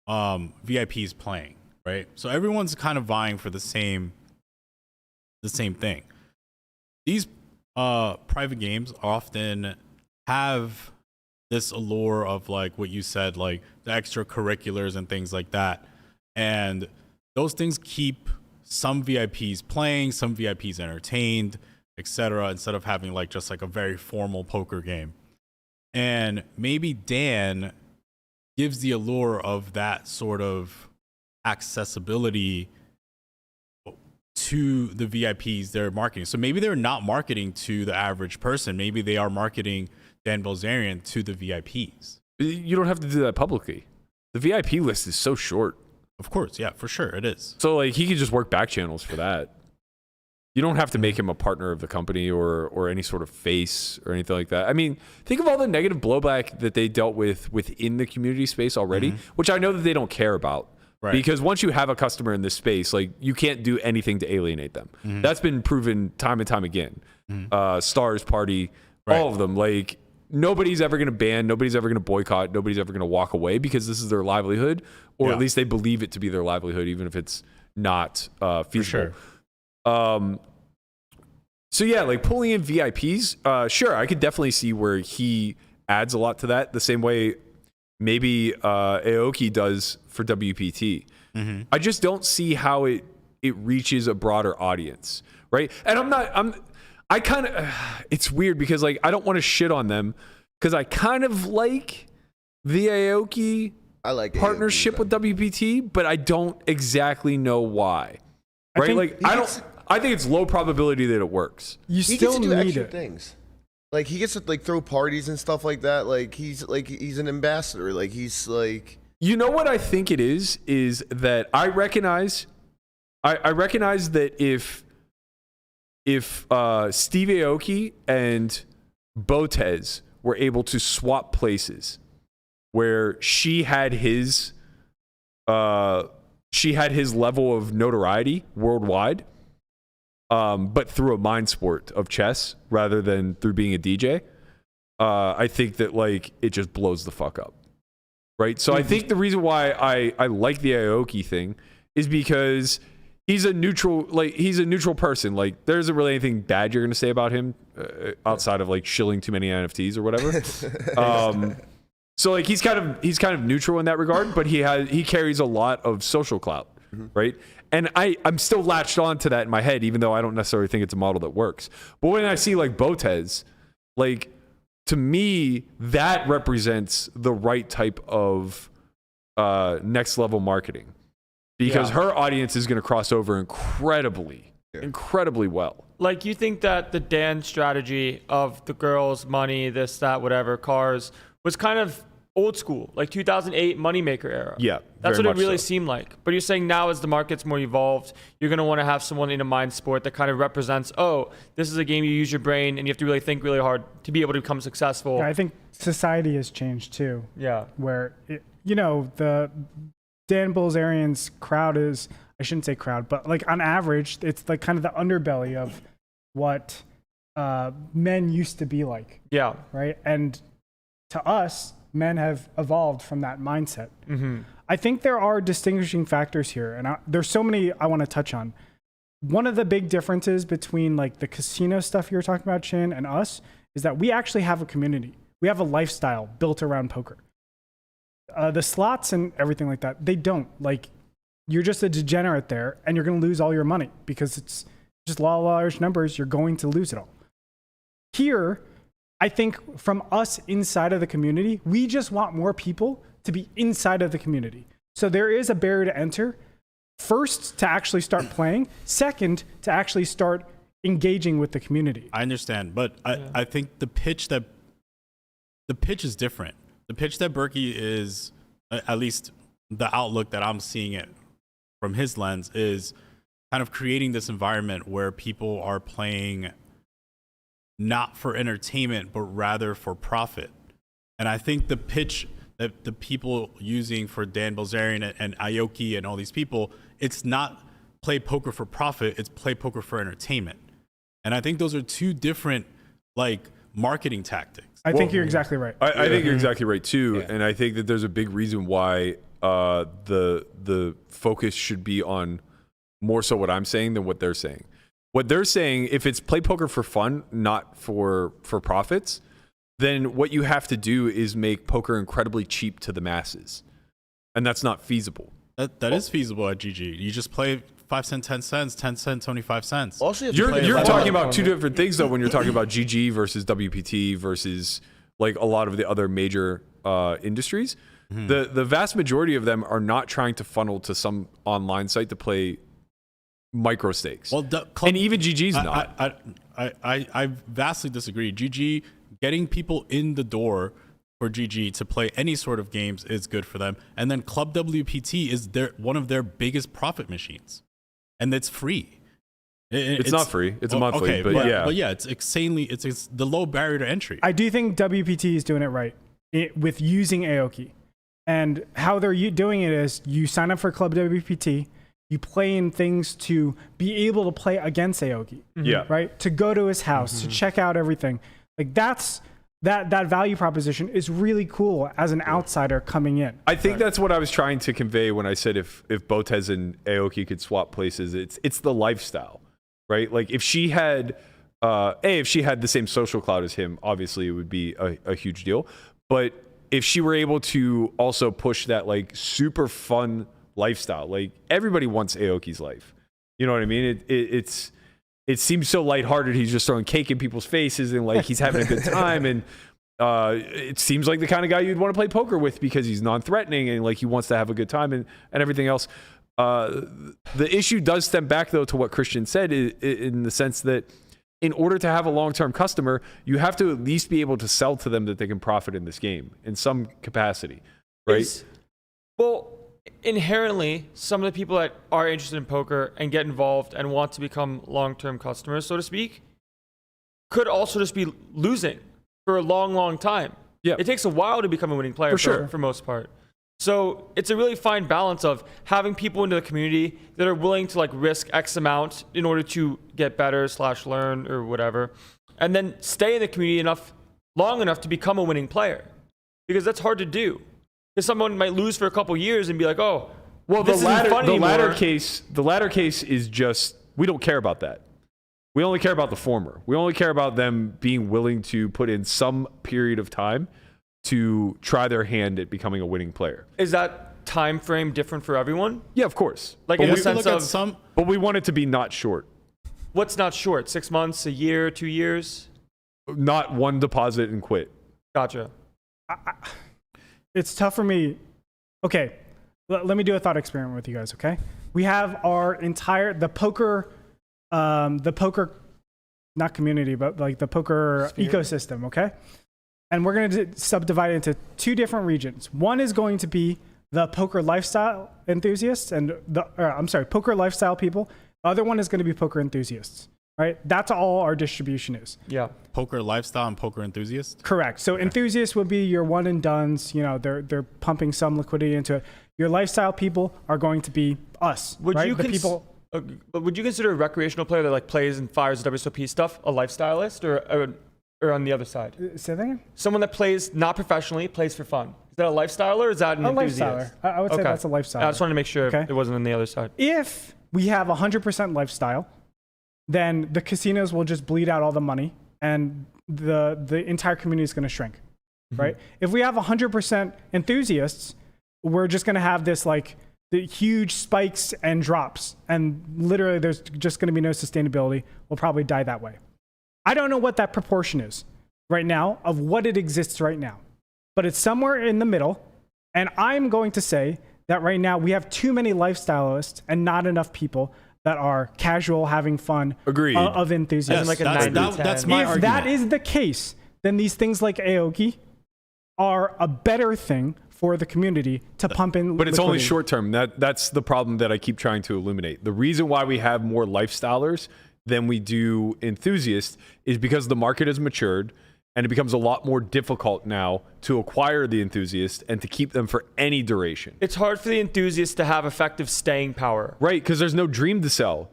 VIPs playing, right? So everyone's kind of vying for the same thing. These private games often have this allure of, like what you said, like the extracurriculars and things like that. And those things keep some VIPs playing, some VIPs entertained, etc., instead of having like just like a very formal poker game. And maybe Dan gives the allure of that sort of accessibility to the VIPs they're marketing. So maybe they're not marketing to the average person. Maybe they are marketing Dan Bilzerian to the VIPs. You don't have to do that publicly. The VIP list is so short. Of course, yeah, for sure, it is. So like he could just work back channels for that. You don't have to make him a partner of the company or any sort of face or anything like that. I mean, think of all the negative blowback that they dealt with within the community space already, which I know that they don't care about. Right. Because once you have a customer in this space, like you can't do anything to alienate them. That's been proven time and time again. Stars Party, all of them. Like nobody's ever going to ban, nobody's ever going to boycott, nobody's ever going to walk away because this is their livelihood, or at least they believe it to be their livelihood, even if it's not feasible. So yeah, like pulling in VIPs, sure, I could definitely see where he adds a lot to that, the same way maybe Aoki does for WPT. I just don't see how it reaches a broader audience, right? And I kind of, it's weird because like I don't want to shit on them because I kind of like the Aoki I like partnership Aoki, with WPT, but I don't exactly know why. I Right? think Like I think it's low probability that it works. You He still gets to do need extra it. things. Like he gets to like throw parties and stuff like that. Like he's an ambassador. Like he's like You know what I think it is that I recognize that if Steve Aoki and Botez were able to swap places where she had his level of notoriety worldwide, but through a mind sport of chess rather than through being a DJ, I think that like it just blows the fuck up. Right. So I think the reason why I like the Aoki thing is because he's a neutral person. Like there isn't really anything bad you're going to say about him outside of like shilling too many NFTs or whatever. So like he's kind of neutral in that regard, but he carries a lot of social clout, right? And I'm still latched on to that in my head, even though I don't necessarily think it's a model that works. But when I see like Botez, like to me, that represents the right type of next level marketing because her audience is going to cross over incredibly well. Like, you think that the Dan strategy of the girls, money, this, that, whatever, cars, was kind of old school, like 2008 moneymaker era. Yeah, that's very what it much really so. seemed like. But you're saying now, as the market's more evolved, you're going to want to have someone in a mind sport that kind of represents, oh, this is a game you use your brain and you have to really think really hard to be able to become successful. Yeah, I think society has changed too. Yeah. Where, the Dan Blizerian's crowd is, I shouldn't say crowd, but like on average, it's like kind of the underbelly of what men used to be like. Yeah. Right. And to us, men have evolved from that mindset. Mm-hmm. I think there are distinguishing factors here, and there's so many I want to touch on. One of the big differences between like the casino stuff you were talking about, Chin, and us is that we actually have a community. We have a lifestyle built around poker. The slots and everything like that, they don't. Like, you're just a degenerate there, and you're going to lose all your money because it's just law of large numbers. You're going to lose it all. Here, I think from us inside of the community, we just want more people to be inside of the community. So there is a barrier to enter. First, to actually start playing. Second, to actually start engaging with the community. I understand, but I think the pitch is different. The pitch that Berkey is, at least the outlook that I'm seeing it from his lens, is kind of creating this environment where people are playing not for entertainment, but rather for profit. And I think the pitch that the people using for Dan Blizerian and Aoki and all these people, it's not play poker for profit, it's play poker for entertainment. And I think those are two different like marketing tactics. I think you're exactly right. I think you're exactly right too, and I think that there's a big reason why the focus should be on more so what I'm saying than what they're saying. What they're saying, if it's play poker for fun, not for profits, then what you have to do is make poker incredibly cheap to the masses, and that's not feasible. That is feasible at GG. You just play 5 cents, 10 cents, 10 cents, 25 cents. Also, you have to play You're a talking lot. about two different things though when you're talking about GG versus WPT versus like a lot of the other major industries. Mm-hmm. The vast majority of them are not trying to funnel to some online site to play micro stakes. Well, and even GG's not. I vastly disagree. GG, getting people in the door for GG to play any sort of games is good for them. And then Club WPT is one of their biggest profit machines. And it's free. It's not free. It's monthly, okay, but yeah. But yeah, it's insanely, it's the low barrier to entry. I do think WPT is doing it right with using Aoki. And how they're doing it is you sign up for Club WPT, you play in things to be able to play against Aoki. Yeah. Right? To go to his house, to check out everything. Like that value proposition is really cool as an outsider coming in. I think that's what I was trying to convey when I said if Botez and Aoki could swap places, it's the lifestyle, right? Like if she had the same social clout as him, obviously it would be a huge deal. But if she were able to also push that like super fun lifestyle, like everybody wants Aoki's life. You know what I mean? It seems so lighthearted. He's just throwing cake in people's faces and like he's having a good time. And it seems like the kind of guy you'd want to play poker with because he's non-threatening and like he wants to have a good time and everything else. The issue does stem back though to what Christian said in the sense that in order to have a long-term customer, you have to at least be able to sell to them that they can profit in this game in some capacity, right? Well, inherently, some of the people that are interested in poker and get involved and want to become long-term customers, so to speak, could also just be losing for a long, long time. Yeah. It takes a while to become a winning player For sure. for most part. So it's a really fine balance of having people into the community that are willing to like risk X amount in order to get better / learn or whatever, and then stay in the community long enough to become a winning player, because that's hard to do. Because someone might lose for a couple years and be like, oh, Well, this isn't fun anymore. the latter case is just, we don't care about that. We only care about the former. We only care about them being willing to put in some period of time to try their hand at becoming a winning player. Is that time frame different for everyone? Yeah, of course. Like But in the we- sense of, But we want it to be not short. what's not short? 6 months, a year, 2 years? Not one deposit and quit. Gotcha. It's tough for me. Okay, let me do a thought experiment with you guys. Okay, we have our entire the poker, not community, but like the poker ecosystem. Okay, and we're going to subdivide it into 2 different regions. One is going to be the poker lifestyle enthusiasts and poker lifestyle people. The other one is going to be poker enthusiasts. Right, that's all our distribution is. Yeah. Poker lifestyle and poker enthusiast. Correct. So enthusiasts would be your one and dones. You know, they're pumping some liquidity into it. Your lifestyle people are going to be us. Would right? you the people? but would you consider a recreational player that like plays and fires WSOP stuff a lifestylist or on the other side? Say that again? Someone that plays not professionally, plays for fun. Is that a lifestyler or is that an A enthusiast? lifestyler. I would say Okay. that's a lifestyler. I just wanted to make sure Okay. it wasn't on the other side. If we have 100% lifestyle, then the casinos will just bleed out all the money and the entire community is going to shrink, right? If we have 100% enthusiasts, we're just going to have this like the huge spikes and drops, and literally there's just going to be no sustainability. We'll probably die that way. I don't know what that proportion is right now of what it exists right now, but it's somewhere in the middle. And I'm going to say that right now we have too many lifestylists and not enough people that are casual, having fun, Agreed. Of enthusiasm. Like a that's, 90-10. that's my If argument. that is the case, then these things like Aoki are a better thing for the community to pump in. But it's only liquidity. short term. That's the problem that I keep trying to illuminate. The reason why we have more lifestylers than we do enthusiasts is because the market has matured and it becomes a lot more difficult now to acquire the enthusiasts and to keep them for any duration. It's hard for the enthusiasts to have effective staying power. Right, because there's no dream to sell.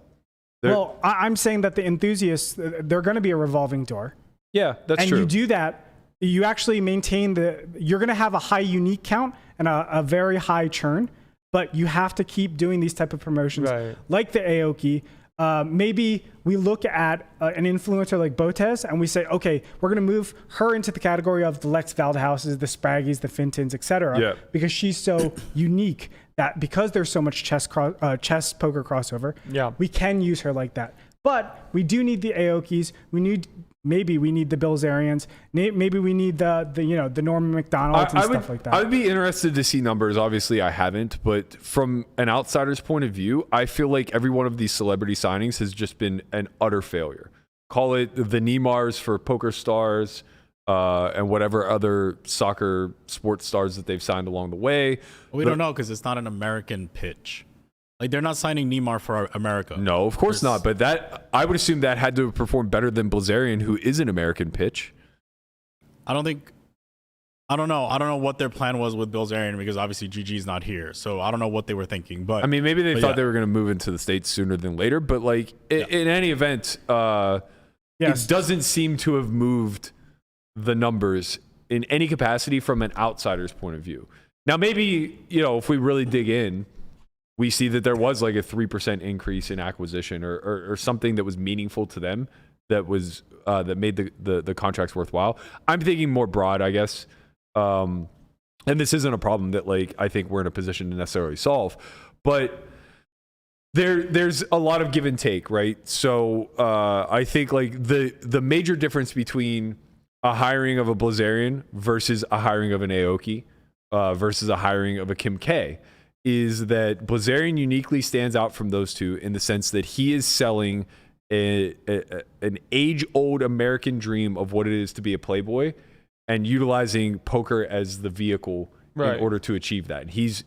Well, I'm saying that the enthusiasts, they're going to be a revolving door. Yeah, that's and true. you do that, you actually maintain you're going to have a high unique count and a very high churn, but you have to keep doing these type of promotions Right. like the Aoki. Maybe we look at an influencer like Botez and we say, okay, we're going to move her into the category of the Lex Valdehouses, the Spraggies, the Fintons, etc. Yeah. Because she's so unique that because there's so much chess poker crossover, Yeah. we can use her like that. But we do need the Aokis. Maybe we need the Bilzerians. Maybe we need the Norman McDonald's and stuff like that. I would be interested to see numbers. Obviously, I haven't, but from an outsider's point of view, I feel like every one of these celebrity signings has just been an utter failure. Call it the Neymars for poker stars, and whatever other soccer sports stars that they've signed along the way. We don't know because it's not an American pitch. Like they're not signing Neymar for America. No, of course not. But that I would assume that had to perform better than Blizerian, who is an American pitch. I don't know. I don't know what their plan was with Bilzerian because obviously GG's not here. So I don't know what they were thinking. But I mean, maybe they but thought yeah. they were going to move into the States sooner than later. But like in any event, Yes. it doesn't seem to have moved the numbers in any capacity from an outsider's point of view. Now, maybe, if we really dig in, we see that there was like a 3% increase in acquisition or something that was meaningful to them that was that made the contracts worthwhile. I'm thinking more broad, I guess. And this isn't a problem that like I think we're in a position to necessarily solve, but there's a lot of give and take, right? So I think like the major difference between a hiring of a Blizerian versus a hiring of an Aoki versus a hiring of a Kim K is that Blizerian uniquely stands out from those two in the sense that he is selling an age-old American dream of what it is to be a playboy and utilizing poker as the vehicle Right. in order to achieve that. He's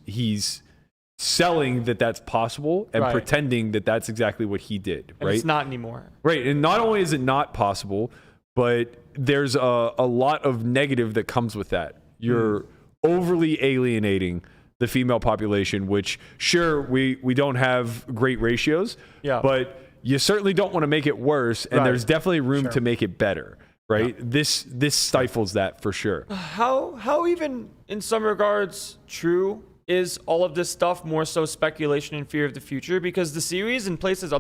selling that that's possible and Right. pretending that that's exactly what he did, And right? it's not anymore. Right. And not only is it not possible, but there's a lot of negative that comes with that. You're overly alienating the female population, which sure, we don't have great ratios, Yeah. but you certainly don't want to make it worse. And Right. there's definitely room to make it better, right? This stifles that for sure. How even in some regards true is all of this stuff more so speculation and fear of the future? Because the series and places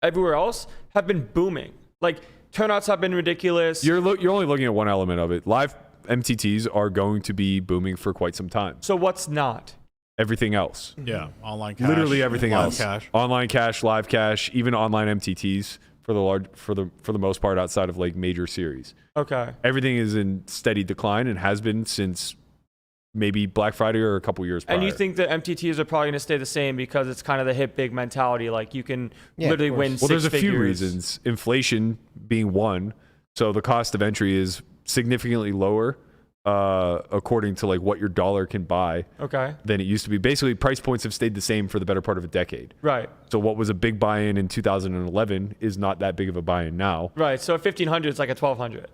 everywhere else have been booming. Like turnouts have been ridiculous. You're only looking at one element of it. Live MTTs are going to be booming for quite some time. So what's not? Everything else. Yeah, online cash. Literally everything live else. Cash. Online cash, live cash, even online MTTs for the most part outside of like major series. Okay. Everything is in steady decline and has been since maybe Black Friday or a couple years prior. And you think the MTTs are probably going to stay the same because it's kind of the hit big mentality. Like you can literally win well, six there's a few figures. reasons. Inflation being one. So the cost of entry is significantly lower according to like what your dollar can buy Okay. than it used to be. Basically, price points have stayed the same for the better part of a decade. Right. So what was a big buy-in in 2011 is not that big of a buy-in now. Right. So 1,500 is like a 1,200.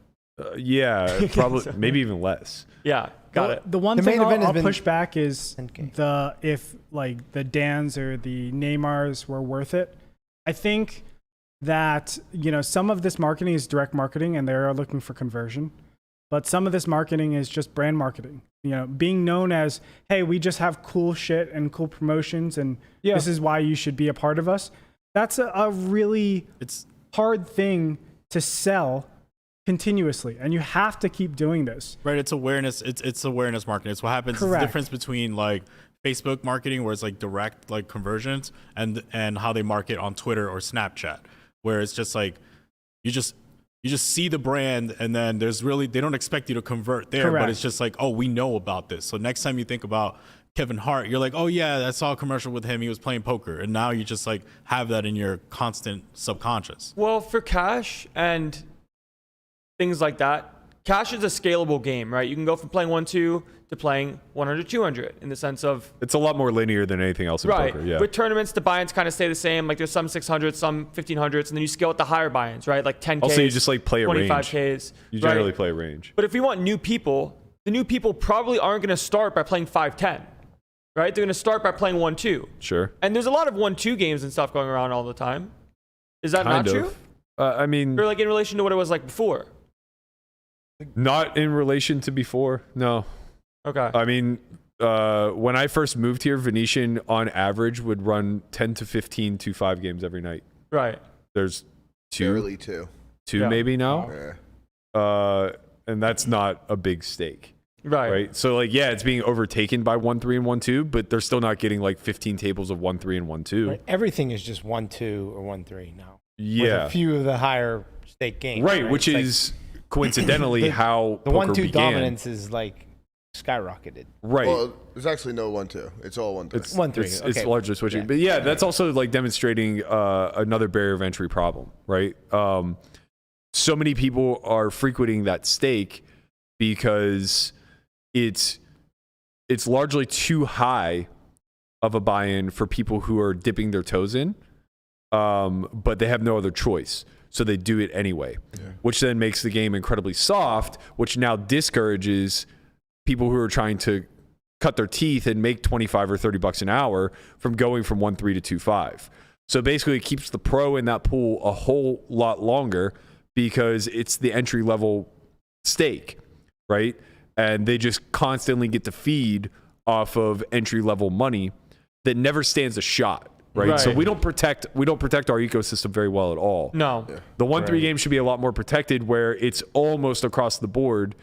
Yeah, probably maybe even less. Yeah. Got it. The one The thing main event has I'll been push back is 10K. if like the Dans or the Neymars were worth it. I think that some of this marketing is direct marketing and they're looking for conversion, but some of this marketing is just brand marketing. Being known as, hey, we just have cool shit and cool promotions, and this is why you should be a part of us. That's a really hard thing to sell continuously, and you have to keep doing this. Right, it's awareness. It's awareness marketing. It's what happens. Correct. It's the difference between like Facebook marketing, where it's like direct like conversions, and how they market on Twitter or Snapchat, where it's just like you just see the brand, and then they don't expect you to convert there, Correct. but it's just like, oh, we know about this. So next time you think about Kevin Hart, you're like, oh yeah, I saw a commercial with him. He was playing poker, and now you just like have that in your constant subconscious. Well, for cash and things like that, cash is a scalable game, right? You can go from playing 1-2 to playing 100, 200 in the sense of It's a lot more linear than anything else in right. poker. Yeah. With tournaments, the buy-ins kind of stay the same. Like there's some 600s, some 1500s, and then you scale with the higher buy-ins, right? Like 10Ks. Also, you just like play a range. 25Ks. You right? generally play a range. But if we want new people, the new people probably aren't going to start by playing 5-10, right? They're going to start by playing 1-2. Sure. And there's a lot of 1-2 games and stuff going around all the time. Is that Kind not of. true? I mean, Or like in relation to what it was like before? not in relation to before. No. Okay. I mean, when I first moved here, Venetian on average would run 10 to 15 2-5 games every night. Right. There's two Barely two. Yeah. maybe now. Yeah. And that's not a big stake. Right. Right. So like, yeah, it's being overtaken by 1-3 and 1-2, but they're still not getting like 15 tables of 1-3 and 1-2. Right. Everything is just 1-2 or 1-3 now. With Yeah. a few of the higher stake games. Right. Which It's like is coincidentally how the poker 1-2 began. dominance is like skyrocketed. Right. Well, there's actually no 1-2. It's all 1-3. It's 1-3. It's Okay. largely switching, Yeah. but yeah, that's also like demonstrating another barrier of entry problem, right? So many people are frequenting that stake because it's largely too high of a buy-in for people who are dipping their toes in, but they have no other choice. So they do it anyway, which then makes the game incredibly soft, which now discourages people who are trying to cut their teeth and make 25 or 30 bucks an hour from going from 1-3 to 2-5. So basically it keeps the pro in that pool a whole lot longer because it's the entry level stake, right? And they just constantly get to feed off of entry level money that never stands a shot. Right? So Right. we don't protect our ecosystem very well at all. No. The 1-3 game should be a lot more protected where it's almost across the board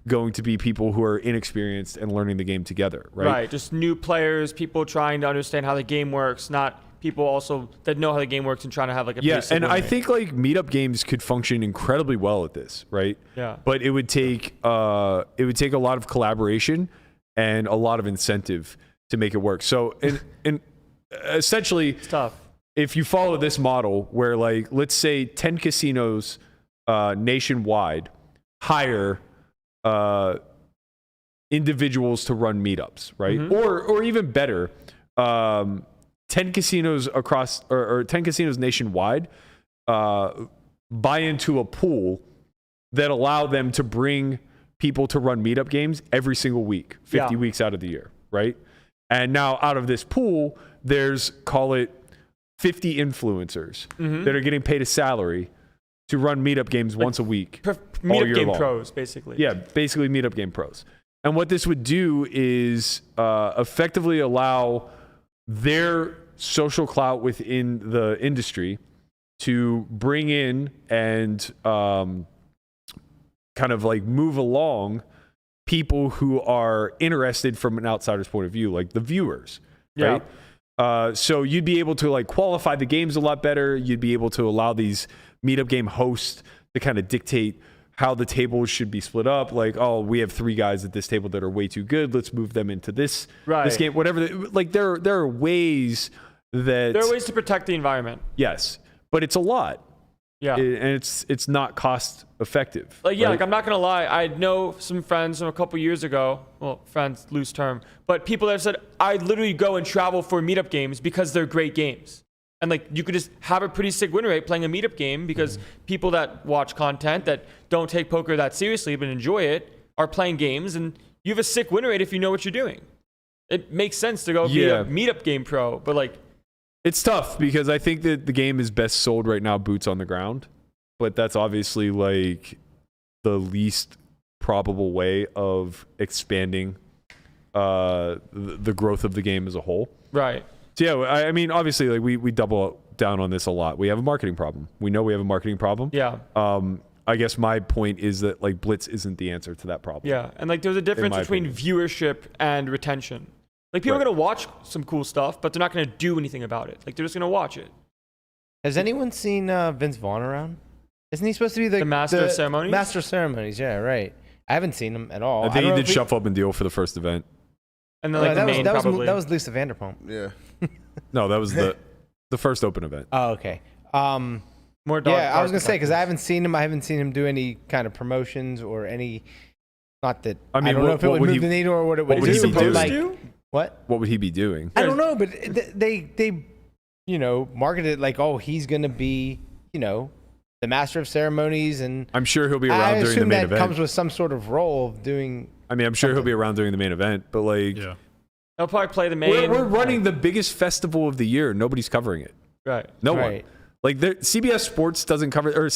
going to be people who are inexperienced and learning the game together, right? Right. Just new players, people trying to understand how the game works, not people also that know how the game works and trying to have like a Yeah, basic and I learning. think like meetup games could function incredibly well at this, right? Yeah. But it would take a lot of collaboration and a lot of incentive to make it work. So and essentially it's tough. if you follow this model where like let's say 10 casinos nationwide hire individuals to run meetups, right? Mm-hmm. Or even better, 10 casinos across or 10 casinos nationwide buy into a pool that allow them to bring people to run meetup games every single week, 50 weeks out of the year, right? And now out of this pool, there's, call it 50 influencers that are getting paid a salary to run meetup games once a week. all Meetup year game long. pros, basically. Yeah, basically meetup game pros. And what this would do is effectively allow their social clout within the industry to bring in and kind of like move along people who are interested from an outsider's point of view, like the viewers, right? So you'd be able to like qualify the games a lot better. You'd be able to allow these meetup game hosts to kind of dictate how the tables should be split up. Like, oh, we have 3 guys at this table that are way too good. Let's move them into this game. Whatever. Like there are ways that There are ways to protect the environment. Yes, but it's a lot. Yeah. And it's not cost effective. Like, yeah, right? like I'm not gonna lie, I know some friends from a couple years ago. Well, friends, loose term, but people that have said I literally go and travel for meetup games because they're great games, and like you could just have a pretty sick win rate playing a meetup game because people that watch content that don't take poker that seriously but enjoy it are playing games, and you have a sick win rate if you know what you're doing. It makes sense to go be a meetup game pro, but like. It's tough because I think that the game is best sold right now boots on the ground, but that's obviously like the least probable way of expanding the growth of the game as a whole. Right. So yeah, I mean, obviously, like we double down on this a lot. We have a marketing problem. We know we have a marketing problem. Yeah. I guess my point is that like Blitz isn't the answer to that problem. Yeah, and like there's a difference between viewership and retention. Like people are gonna watch some cool stuff, but they're not gonna do anything about it. Like they're just gonna watch it. Has anyone seen Vince Vaughn around? Isn't he supposed to be the master of ceremonies? Master of ceremonies, yeah, right. I haven't seen him at all. I think he did Shuffle Up and Deal for the first event. And then like the main probably. That was Lisa Vanderpump. Yeah. No, that was the first open event. Oh, okay. More dog yeah, I was gonna say because perspective. I haven't seen him do any kind of promotions or any. Not that I mean, don't know if it would move the needle or what it would would he do. be but, doing? like, do? what? What would he be doing? I don't know, but they marketed it like, oh, he's gonna be the master of ceremonies, and I'm sure he'll be I around during the assume main that event. comes with some sort of role of doing. I mean, I'm sure he'll be around during the main event, but like, They'll probably play the main. we're running the biggest festival of the year. Nobody's covering it. Right. No one. Right. Like CBS Sports doesn't cover, or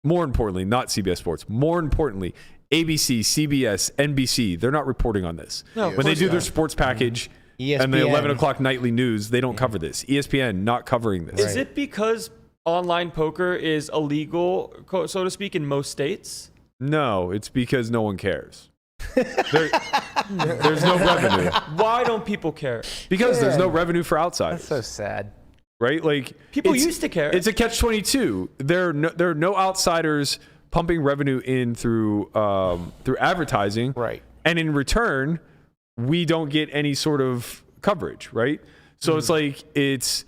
more importantly, not CBS Sports. More importantly, ABC, CBS, NBC. They're not reporting on this. No, When they do their sports package and the ESPN. 11 o'clock nightly news, they don't cover this. ESPN not covering this. Is it because online poker is illegal, so to speak, in most states? No, it's because no one cares. There's no revenue Why don't people care? because there's no revenue for outsiders. That's so sad. Right? Like People it's- used to care. It's a catch-22. There are no outsiders pumping revenue in through advertising, Right. And in return, we don't get any sort of coverage, right? So it's like it's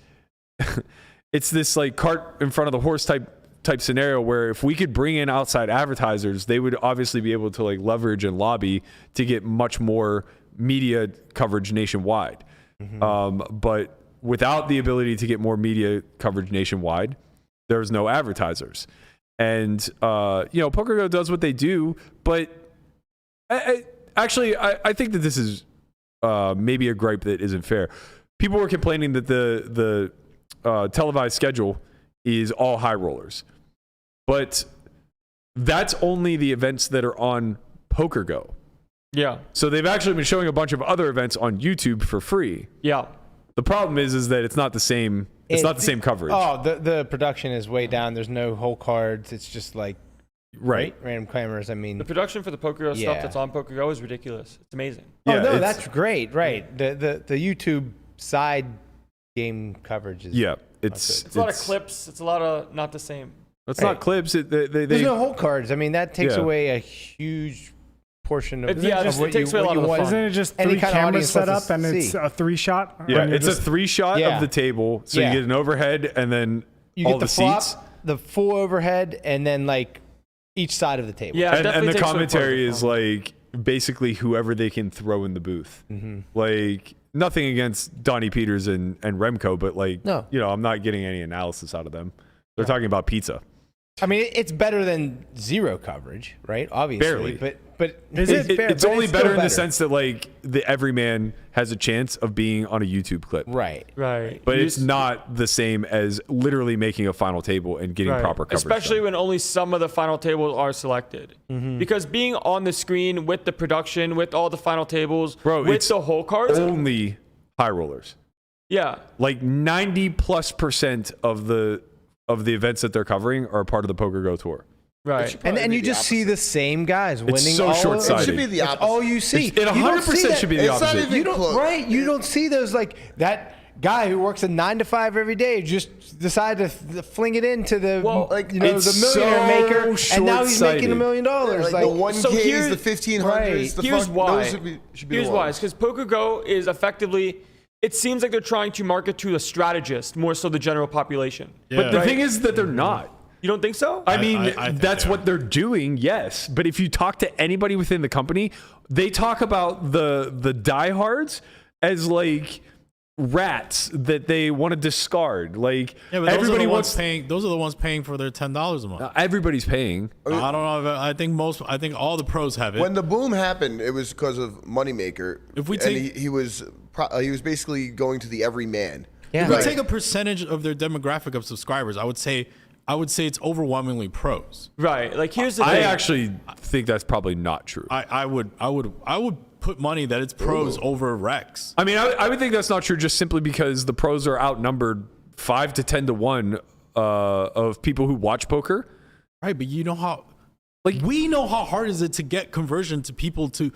this like cart in front of the horse type scenario where if we could bring in outside advertisers, they would obviously be able to like leverage and lobby to get much more media coverage nationwide. But without the ability to get more media coverage nationwide, there's no advertisers. And PokerGo does what they do, but I think that this is maybe a gripe that isn't fair. People were complaining that the televised schedule is all high rollers, but that's only the events that are on PokerGo. Yeah. So they've actually been showing a bunch of other events on YouTube for free. Yeah. The problem is that it's not the same. It's not the same coverage. Oh, the production is way down. There's no whole cards. It's just like right. random cameras. I mean, The production for the PokerGo Yeah. stuff that's on PokerGo is ridiculous. It's amazing. Yeah, no, it's- that's great. Right. The YouTube side game coverage is. Yeah, It's a lot of clips. It's a lot of not the same. It's Right. not clips. There's no whole cards. I mean, that takes Yeah. away a huge portion of. It takes away a lot of the want. fun. Isn't it just Any 3 kind of cameras audience set wants up to and it's see. a 3-shot? Yeah, And you're it's just- a 3-shot Yeah. of the table, so Yeah. you get an overhead and then You all get the seats. flop, the full overhead, and then like each side of the table. Yeah, it And definitely the takes away part of commentary the is fun. like basically whoever they can throw in the booth. Like, nothing against Donnie Peters and Remco, but like, No. you know, I'm not getting any analysis out of them. They're talking about pizza. I mean, it's better than zero coverage, right? Obviously, Barely. but It's only better in the sense that like the everyman has a chance of being on a YouTube clip. right? Right. But it's not the same as literally making a final table and getting Right. proper coverage. Especially done. when only some of the final tables are selected. Because being on the screen with the production, with all the final tables, Bro, with it's the whole cards, only high rollers. yeah. Like 90+% of the events that they're covering are part of the Poker Go tour. Right. And you just see the same guys winning. so all short-sighted. It should be the That's opposite. all you see. It You don't 100% see that- should be the It's not opposite. even You don't, close. right? You don't see those like that guy who works a 9 to 5 every day just decide to fling it into the Well, like, you know, it's the millionaire so maker, and now he's making $1 million. like, Like, the 1Ks, so here- the 1500s, the Here's fuck, why. those should be Here's the why. ones. Because Poker Go is effectively, it seems like they're trying to market to a strategist more so the general population. But the Right. thing is that they're not. You don't think so? I mean, I think that's they what are. they're doing, yes. But if you talk to anybody within the company, they talk about the diehards as like rats that they want to discard. Like Yeah, but everybody wants. those are the ones paying for their $10 a month. Everybody's paying. I don't know. I think all the pros have it. When the boom happened, it was because of Moneymaker. If we and take- he was basically going to the everyman. yeah. if we Right. take a percentage of their demographic of subscribers, I would say it's overwhelmingly pros. Right. Like, here's the I thing. actually think that's probably not true. I would put money that it's pros over Rex. I mean, I would think that's not true just simply because the pros are outnumbered 5 to 10 to 1 of people who watch poker. Right, but you know how we know how hard is it to get conversion to people to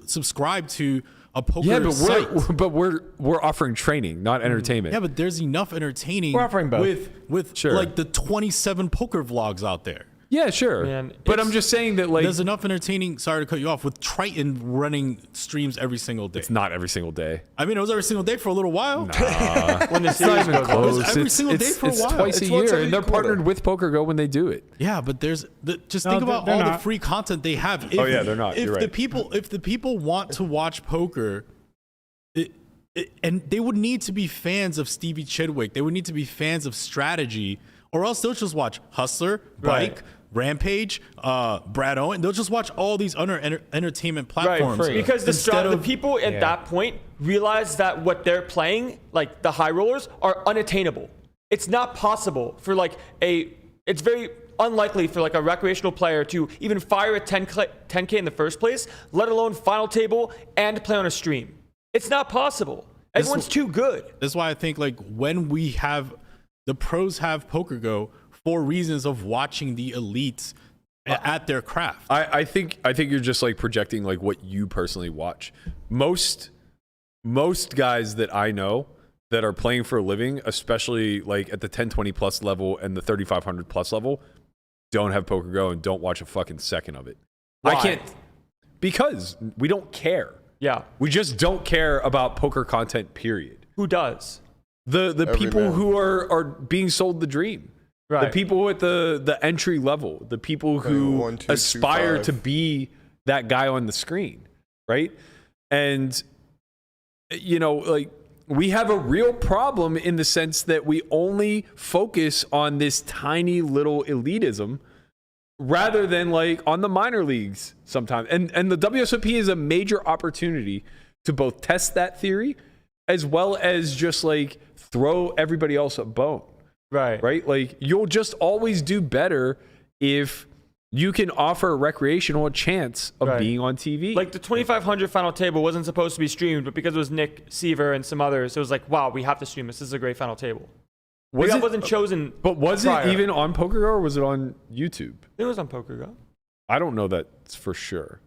subscribe to a poker Yeah, site. but we're offering training, not entertainment. Yeah, but there's enough entertaining We're offering both. with Sure. like the 27 poker vlogs out there. Yeah, sure. Man, but it's- I'm just saying that like There's enough entertaining. Sorry to cut you off. With Triton running streams every single day. it's not every single day. I mean, it was every single day for a little while. when the It's not series even goes on. close. every single day for a it's while. twice It's a once year, every and they're quarter. partnered with Poker Go when they do it. Yeah, but just No, think about they're all the not. free content they have. If, Oh, yeah, they're not. If You're the right. people want to watch poker, and they would need to be fans of Stevie Chidwick. They would need to be fans of strategy, or else they'll just watch Hustler, Right. Bike, Rampage, Brad Owen. They'll just watch all these other entertainment platforms. Right, because instead the of- people at that point realize that what they're playing, like the high rollers, are unattainable. It's not possible for it's very unlikely for like a recreational player to even fire a 10K in the first place, let alone final table and play on a stream. It's not possible. Everyone's too good. That's why I think like when we have the pros have Poker Go for reasons of watching the elites at their craft. I think you're just like projecting like what you personally watch. Most guys that I know that are playing for a living, especially like at the 1020 plus level and the 3500 plus level, don't have Poker Go and don't watch a fucking second of it. Why? I can't, because we don't care. Yeah. We just don't care about poker content, period. Who does? The Every people man. who are being sold the dream. Right. The people at the entry level, the people who 1, 2, 3, aspire 5. to be that guy on the screen, right? And you know, like we have a real problem in the sense that we only focus on this tiny little elitism rather than like on the minor leagues sometimes. And the WSOP is a major opportunity to both test that theory as well as just like throw everybody else a bone. Right? Like you'll just always do better if you can offer a recreational a chance of Right. being on TV. Like the 2500 final table wasn't supposed to be streamed, but because it was Nick Seaver and some others, it was like, wow, we have to stream this. This is a great final table. was that it, wasn't chosen. but was prior. it even on Poker Go or was it on YouTube? It was on Poker Go. I don't know that for sure.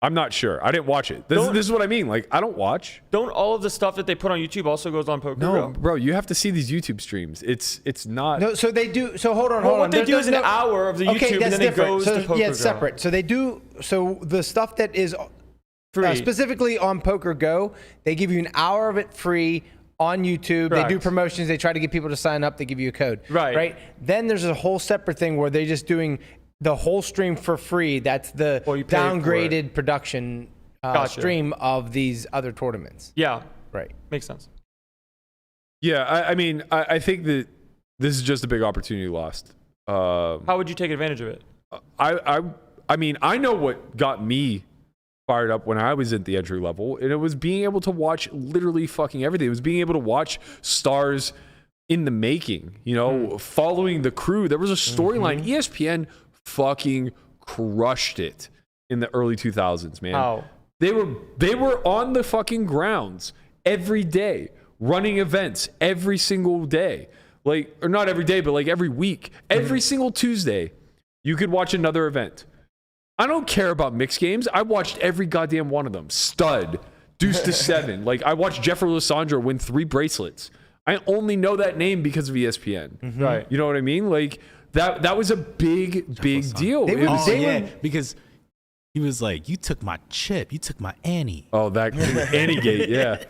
I'm not sure. I didn't watch it. This Don't- is what I mean. Like, I don't watch. Don't all of the stuff that they put on YouTube also goes on Poker No, Go? bro, you have to see these YouTube streams. It's not. No, so they do. So hold on. Well, hold what on. they There's do is an no- hour of the Okay, YouTube, and that's then it different. goes So to Poker yeah, it's Go. separate. So they do. So the stuff that is Free. specifically on Poker Go, they give you an hour of it free on YouTube. They do Correct. promotions. They try to get people to sign up. They give you a code. Right. Right. Then there's a whole separate thing where they're just doing the whole stream for free. That's the Or you pay for downgraded production Gotcha. stream of these other tournaments. Yeah, Right. makes sense. Yeah, I mean, I think that this is just a big opportunity lost. How would you take advantage of it? I mean, I know what got me fired up when I was at the entry level, and it was being able to watch literally fucking everything. It was being able to watch stars in the making, you know, following the crew. There was a storyline. ESPN fucking crushed it in the early 2000s, man. How? They were on the fucking grounds every day, running events every single day. Like, or not every day, but like every week. Every single Tuesday, you could watch another event. I don't care about mixed games. I watched every goddamn one of them. Stud, deuce to 7. Like, I watched Jeffrey Lissandro win 3 bracelets. I only know that name because of ESPN. Right. You know what I mean? Like, that was a big deal. They It were- was- Oh, yeah, because he was like, you took my chip, you took my Annie. oh, that Annygate, yeah.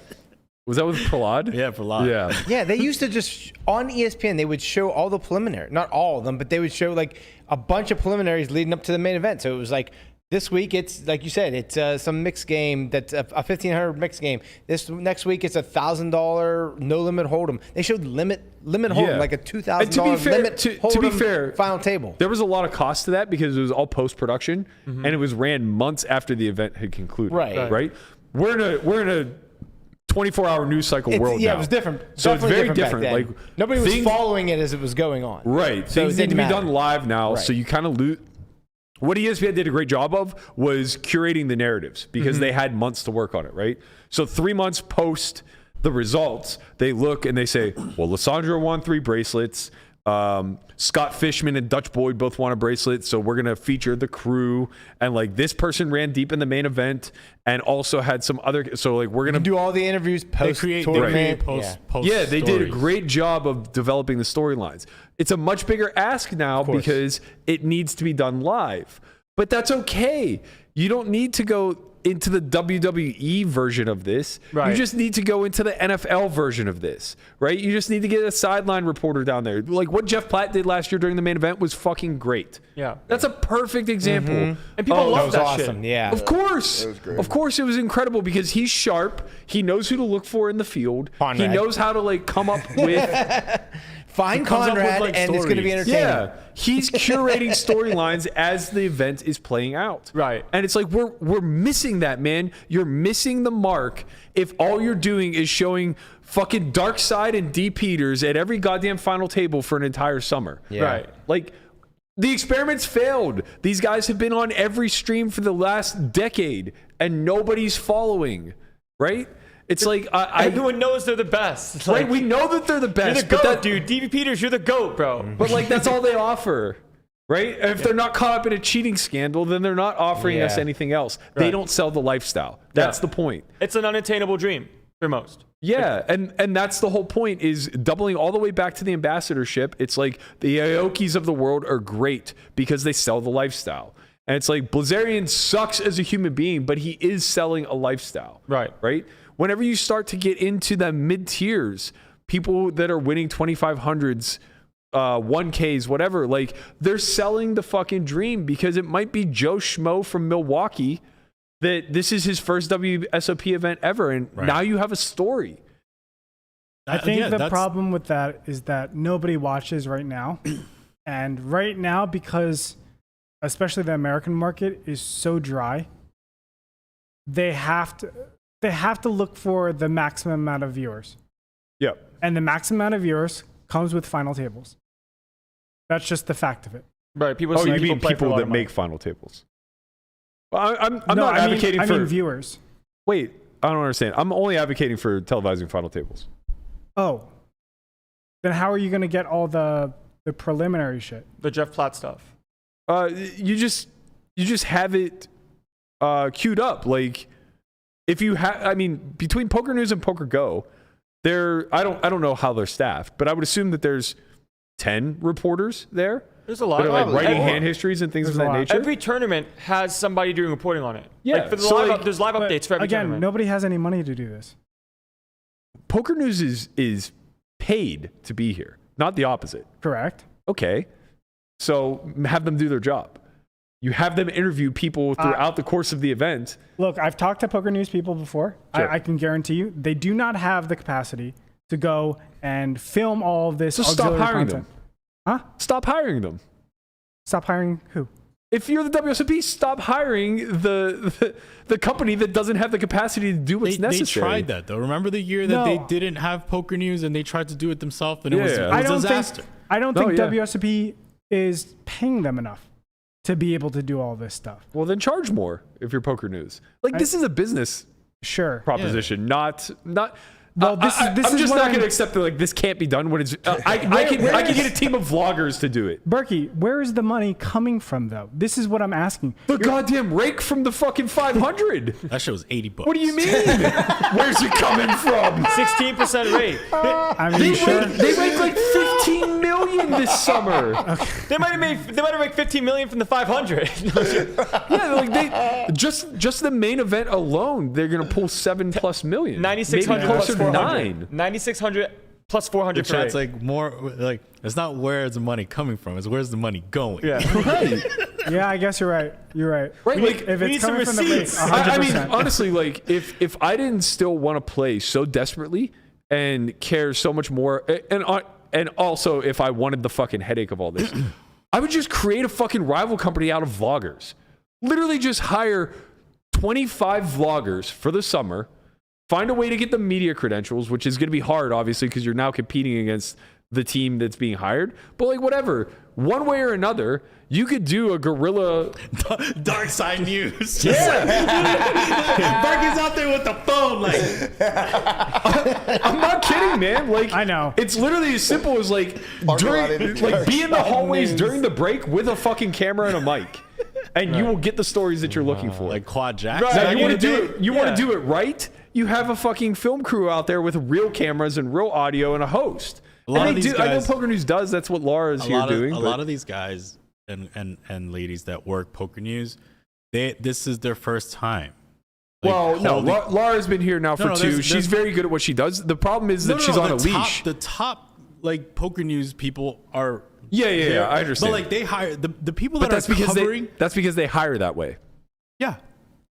Was that with Prahlad? Yeah, for a lot. Yeah. Yeah, they used to just on ESPN. They would show all the preliminary, not all of them, but they would show like a bunch of preliminaries leading up to the main event. So it was like this week, it's like you said, it's some mixed game that's a $1,500 mixed game. This next week, it's $1,000 no limit hold'em. They showed limit hold'em, Yeah. like a And $2,000 limit to be hold'em fair, final table. there was a lot of cost to that because it was all post production and it was ran months after the event had concluded. Right. Right. We're in a 24-hour news cycle world Yeah, now. it was different. So it's Definitely very different. back then. Like nobody was things- following it as it was going on. Right. So Things it need to didn't be done matter. live now. Right. So you kind of lose. What ESPN did a great job of was curating the narratives because they had months to work on it, right? So 3 months post the results, they look and they say, well, Lissandro won 3 bracelets. Scott Fishman and Dutch Boyd both won a bracelet, so we're gonna feature the crew. And like this person ran deep in the main event and also had some other. So like we're gonna Do all the interviews They post create tournament. post yeah, they did a stories. great job of developing the storylines. It's a much bigger ask now course. because it needs to be done live. But that's okay. You don't need to go into the WWE version of this. Right. You just need to go into the NFL version of this, right? You just need to get a sideline reporter down there. Like what Jeff Platt did last year during the main event was fucking great. Yeah. That's a perfect example. And people of- love That was that awesome. shit. Yeah. Of course. It was great. Of course it was incredible because he's sharp. He knows who to look for in the field. Conrad. He knows how to like come up with Find comes up with, Conrad, like, and it's going to be stories. entertaining. yeah. He's curating storylines as the event is playing out. Right. And it's like we're missing that, man. You're missing the mark if all you're doing is showing fucking Dark Side and D Peters at every goddamn final table for an entire summer. Yeah. Right. Like the experiments failed. These guys have been on every stream for the last decade and nobody's following. Right? It's like Everyone knows they're the best. It's right, like, we know that they're the you're best, the goat, but that, dude. DV Peters, you're the goat, bro. but like that's all they offer, right? If they're not caught up in a cheating scandal, then they're not offering us Yeah. anything else. They Right. don't sell the lifestyle. That's the point. It's an unattainable dream for most. Yeah, and that's the whole point is doubling all the way back to the ambassadorship. It's like the Aokis of the world are great because they sell the lifestyle. And it's like Blizerian sucks as a human being, but he is selling a lifestyle. Right. Right? Whenever you start to get into the mid tiers, people that are winning 2,500s, 1Ks, whatever, like they're selling the fucking dream because it might be Joe Schmo from Milwaukee that this is his first WSOP event ever. And now you have a story. I think Yeah, the that's- problem with that is that nobody watches right now. And right now, because especially the American market is so dry, they have to look for the maximum amount of viewers. Yep. And the maximum amount of viewers comes with final tables. That's just the fact of it. Right. People Oh, see you mean play for a people lot that of money. make final tables? Well, I'm No, not I mean- advocating I for. mean viewers. Wait, I don't understand. I'm only advocating for televising final tables. Oh. Then how are you going to get all the preliminary shit? the Jeff Platt stuff. You just have it queued up. Like if you have, I mean, between Poker News and Poker Go, I don't know how they're staffed, but I would assume that there's 10 reporters there There's a lot that are like of writing every, hand histories and things There's of a that lot. nature. every tournament has somebody doing reporting on it. Yeah, Like for the so, live like- there's live But updates for every again, tournament. nobody has any money to do this. Poker News is paid to be here, not the opposite. Correct? Okay. So have them do their job. You have them interview people throughout the course of the event. Look, I've talked to Poker News people before. Sure. I can guarantee you they do not have the capacity to go and film all of this. So stop auxiliary hiring content. them. Huh? Stop hiring them. Stop hiring who? If you're the WSOP, stop hiring the company that doesn't have the capacity to do what's necessary. They tried that though. Remember the year that they didn't have Poker News and they tried to do it themselves and it was a disaster. I don't think WSOP is paying them enough to be able to do all this stuff. Well, then charge more if you're Poker News. Like this is a business proposition, not. Well, this I'm is just what not going to accept that like this can't be done when it's. I can get a team of vloggers to do it. Berkey, where is the money coming from though? This is what I'm asking. The goddamn rake from the fucking 500. That shit was $80. What do you mean? Where's it coming from? 16% rate. I mean, They make like 15 million this summer. They might have made 15 million from the 500. Yeah, like they just the main event alone, they're gonna pull 7+ million. 9,600 Maybe plus closer to 400. 9. 9,600 plus 400 The for chat's rate. like more like it's not where's the money coming from, it's where's the money going. Yeah. Right. yeah, I guess you're right. You're right. Right, like, If we it's need some coming from the rate, receipts. 100%. I mean, honestly, like if I didn't still want to play so desperately and care so much more, and also if I wanted the fucking headache of all this, I would just create a fucking rival company out of vloggers. Literally just hire 25 vloggers for the summer, find a way to get the media credentials, which is going to be hard, obviously, because you're now competing against the team that's being hired. But like whatever, one way or another, you could do a guerrilla. Dark side news. Yeah. Berkey's out there with the phone like I'm not kidding, man. Like I know. It's literally as simple as like be in the hallways during the break with a fucking camera and a mic, and you will get the stories that you're looking for. like Quad Jacks. Now, back you in want the to do day? it. You want to do it right. You have a fucking film crew out there with real cameras and real audio and a host. A lot And of they these do. I know guys- Poker News does. That's what Laura's here doing. A but- lot of these guys and ladies that work Poker News, this is their first time. Like, well, no, holding- Laura's been here now for no, 2. there's- She's very good at what she does. The problem is that she's on a leash. The top like Poker News people are. Yeah, I understand. But like they hire the people But that that's are because covering. that's because they hire that way. Yeah.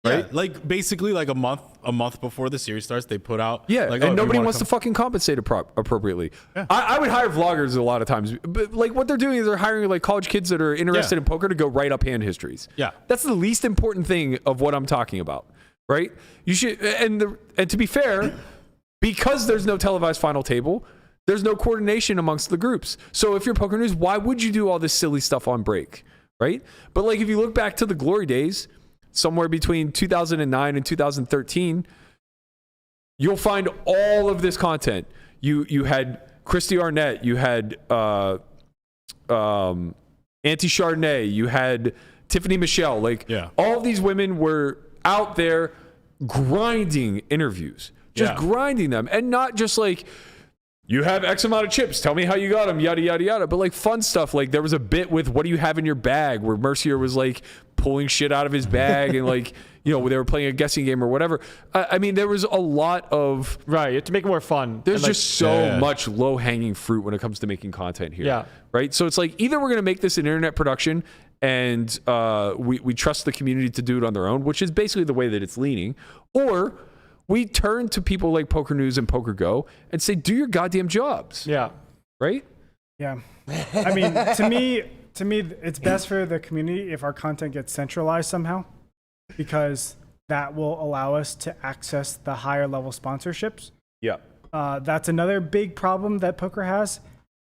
Right? Yeah, like basically like a month before the series starts, they put out. Yeah, like, and if you nobody wanna wants to come- fucking compensate appropriately. Yeah. I would hire vloggers a lot of times, but like what they're doing is they're hiring like college kids that are interested in poker to go write up hand histories. Yeah. That's the least important thing of what I'm talking about, right? You should, and to be fair, because there's no televised final table, there's no coordination amongst the groups. So if you're Poker News, why would you do all this silly stuff on break, right? But like if you look back to the glory days, somewhere between 2009 and 2013, you'll find all of this content. You had Christy Arnett, you had Auntie Chardonnay, you had Tiffany Michelle. Like all of these women were out there grinding interviews, just grinding them, and not just like, you have X amount of chips, tell me how you got them, yada, yada, yada. But like fun stuff. Like there was a bit with what do you have in your bag where Mercier was like pulling shit out of his bag and like, you know, they were playing a guessing game or whatever. I mean, there was a lot of... Right, you have to make it more fun. There's And, like, just so much low-hanging fruit when it comes to making content here. Yeah. Right? So it's like either we're going to make this an internet production and we trust the community to do it on their own, which is basically the way that it's leaning, or... we turn to people like Poker News and Poker Go and say, do your goddamn jobs. Yeah. Right? Yeah. I mean, to me, it's best for the community if our content gets centralized somehow, because that will allow us to access the higher level sponsorships. Yeah. That's another big problem that poker has.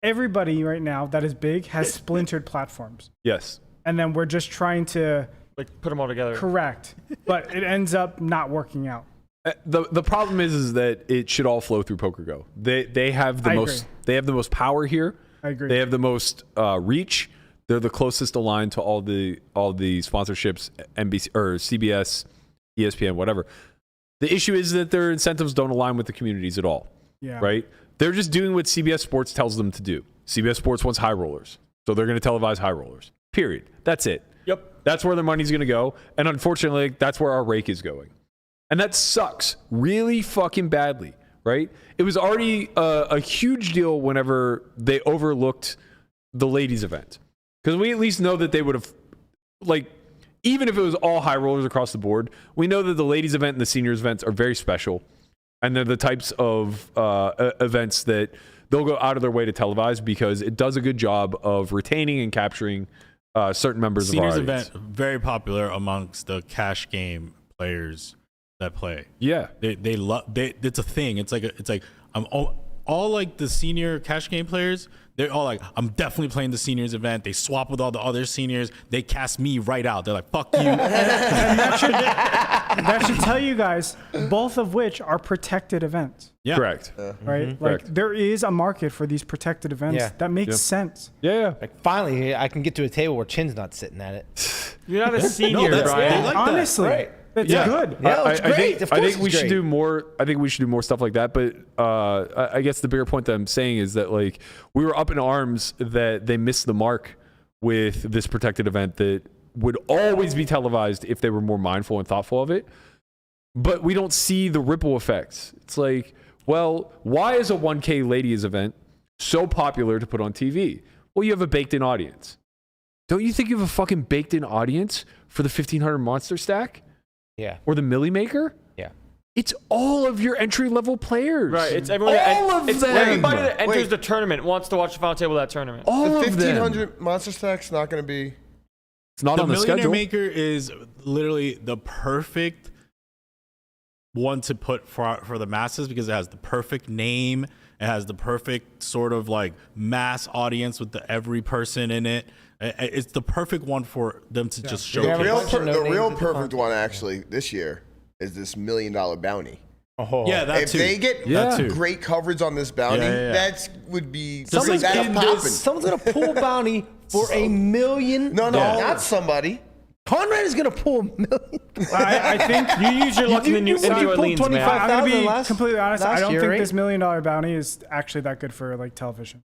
Everybody right now that is big has splintered platforms. Yes. And then we're just trying to Like put them all together. correct, but it ends up not working out. The problem is that it should all flow through Poker Go. They have the I most agree. they have the most power here. I agree. They have the most reach. They're the closest aligned to all the sponsorships, NBC or CBS, ESPN, whatever. The issue is that their incentives don't align with the communities at all. Yeah. Right? They're just doing what CBS Sports tells them to do. CBS Sports wants high rollers, so they're going to televise high rollers. Period. That's it. Yep. That's where their money's going to go, and unfortunately, that's where our rake is going. And that sucks really fucking badly, right? It was already a huge deal whenever they overlooked the ladies event. Because we at least know that they would have, like, even if it was all high rollers across the board, we know that the ladies event and the seniors events are very special. And they're the types of events that they'll go out of their way to televise because it does a good job of retaining and capturing certain members of our Seniors audience. event, very popular amongst the cash game players that play. Yeah. They love, it's a thing. It's like, I'm all like the senior cash game players, they're all like, I'm definitely playing the seniors event. They swap with all the other seniors. They cast me right out. They're like, fuck you. And that should tell you guys, both of which are protected events, Yeah. Correct. right? Like Correct. there is a market for these protected events. Yeah. That makes sense. Yeah. Like finally, I can get to a table where Chin's not sitting at it. You're not a senior, that's- Brian. they like that. Honestly, Right. it's Yeah. good. Yeah, it's great. Of I course think we it's should great. do more. I think we should do more stuff like that. But I guess the bigger point that I'm saying is that like we were up in arms that they missed the mark with this protected event that would always be televised if they were more mindful and thoughtful of it. But we don't see the ripple effects. It's like, well, why is a 1K ladies event so popular to put on TV? Well, you have a baked-in audience. Don't you think you have a fucking baked-in audience for the 1500 monster stack? Yeah. Or the Millie Maker? Yeah. It's all of your entry-level players. Right, it's everyone. All of it's them. everybody that enters Wait. the tournament wants to watch the final table of that tournament. All The of them. 1500 monster stack's not going to be. It's not The on the Millionaire schedule. Maker is literally the perfect one to put for the masses because it has the perfect name. It has the perfect sort of like mass audience with every person in it. It's the perfect one for them to just The showcase. bunch of no the names real at the perfect front. one actually this year is this $1 million bounty. Oh. Yeah, that If too. they get Yeah. too. great coverage on this bounty, Yeah. that would be Just like that's in popping. this- Someone's gonna pull bounty for $1 million. No, Yeah. not somebody. Conrad is gonna pull $1 million. I think You use your luck in New pulled Orleans, man. 25 I'm gonna be 5,000 last- completely honest. I last don't year, think right? this $1 million bounty is actually that good for like television.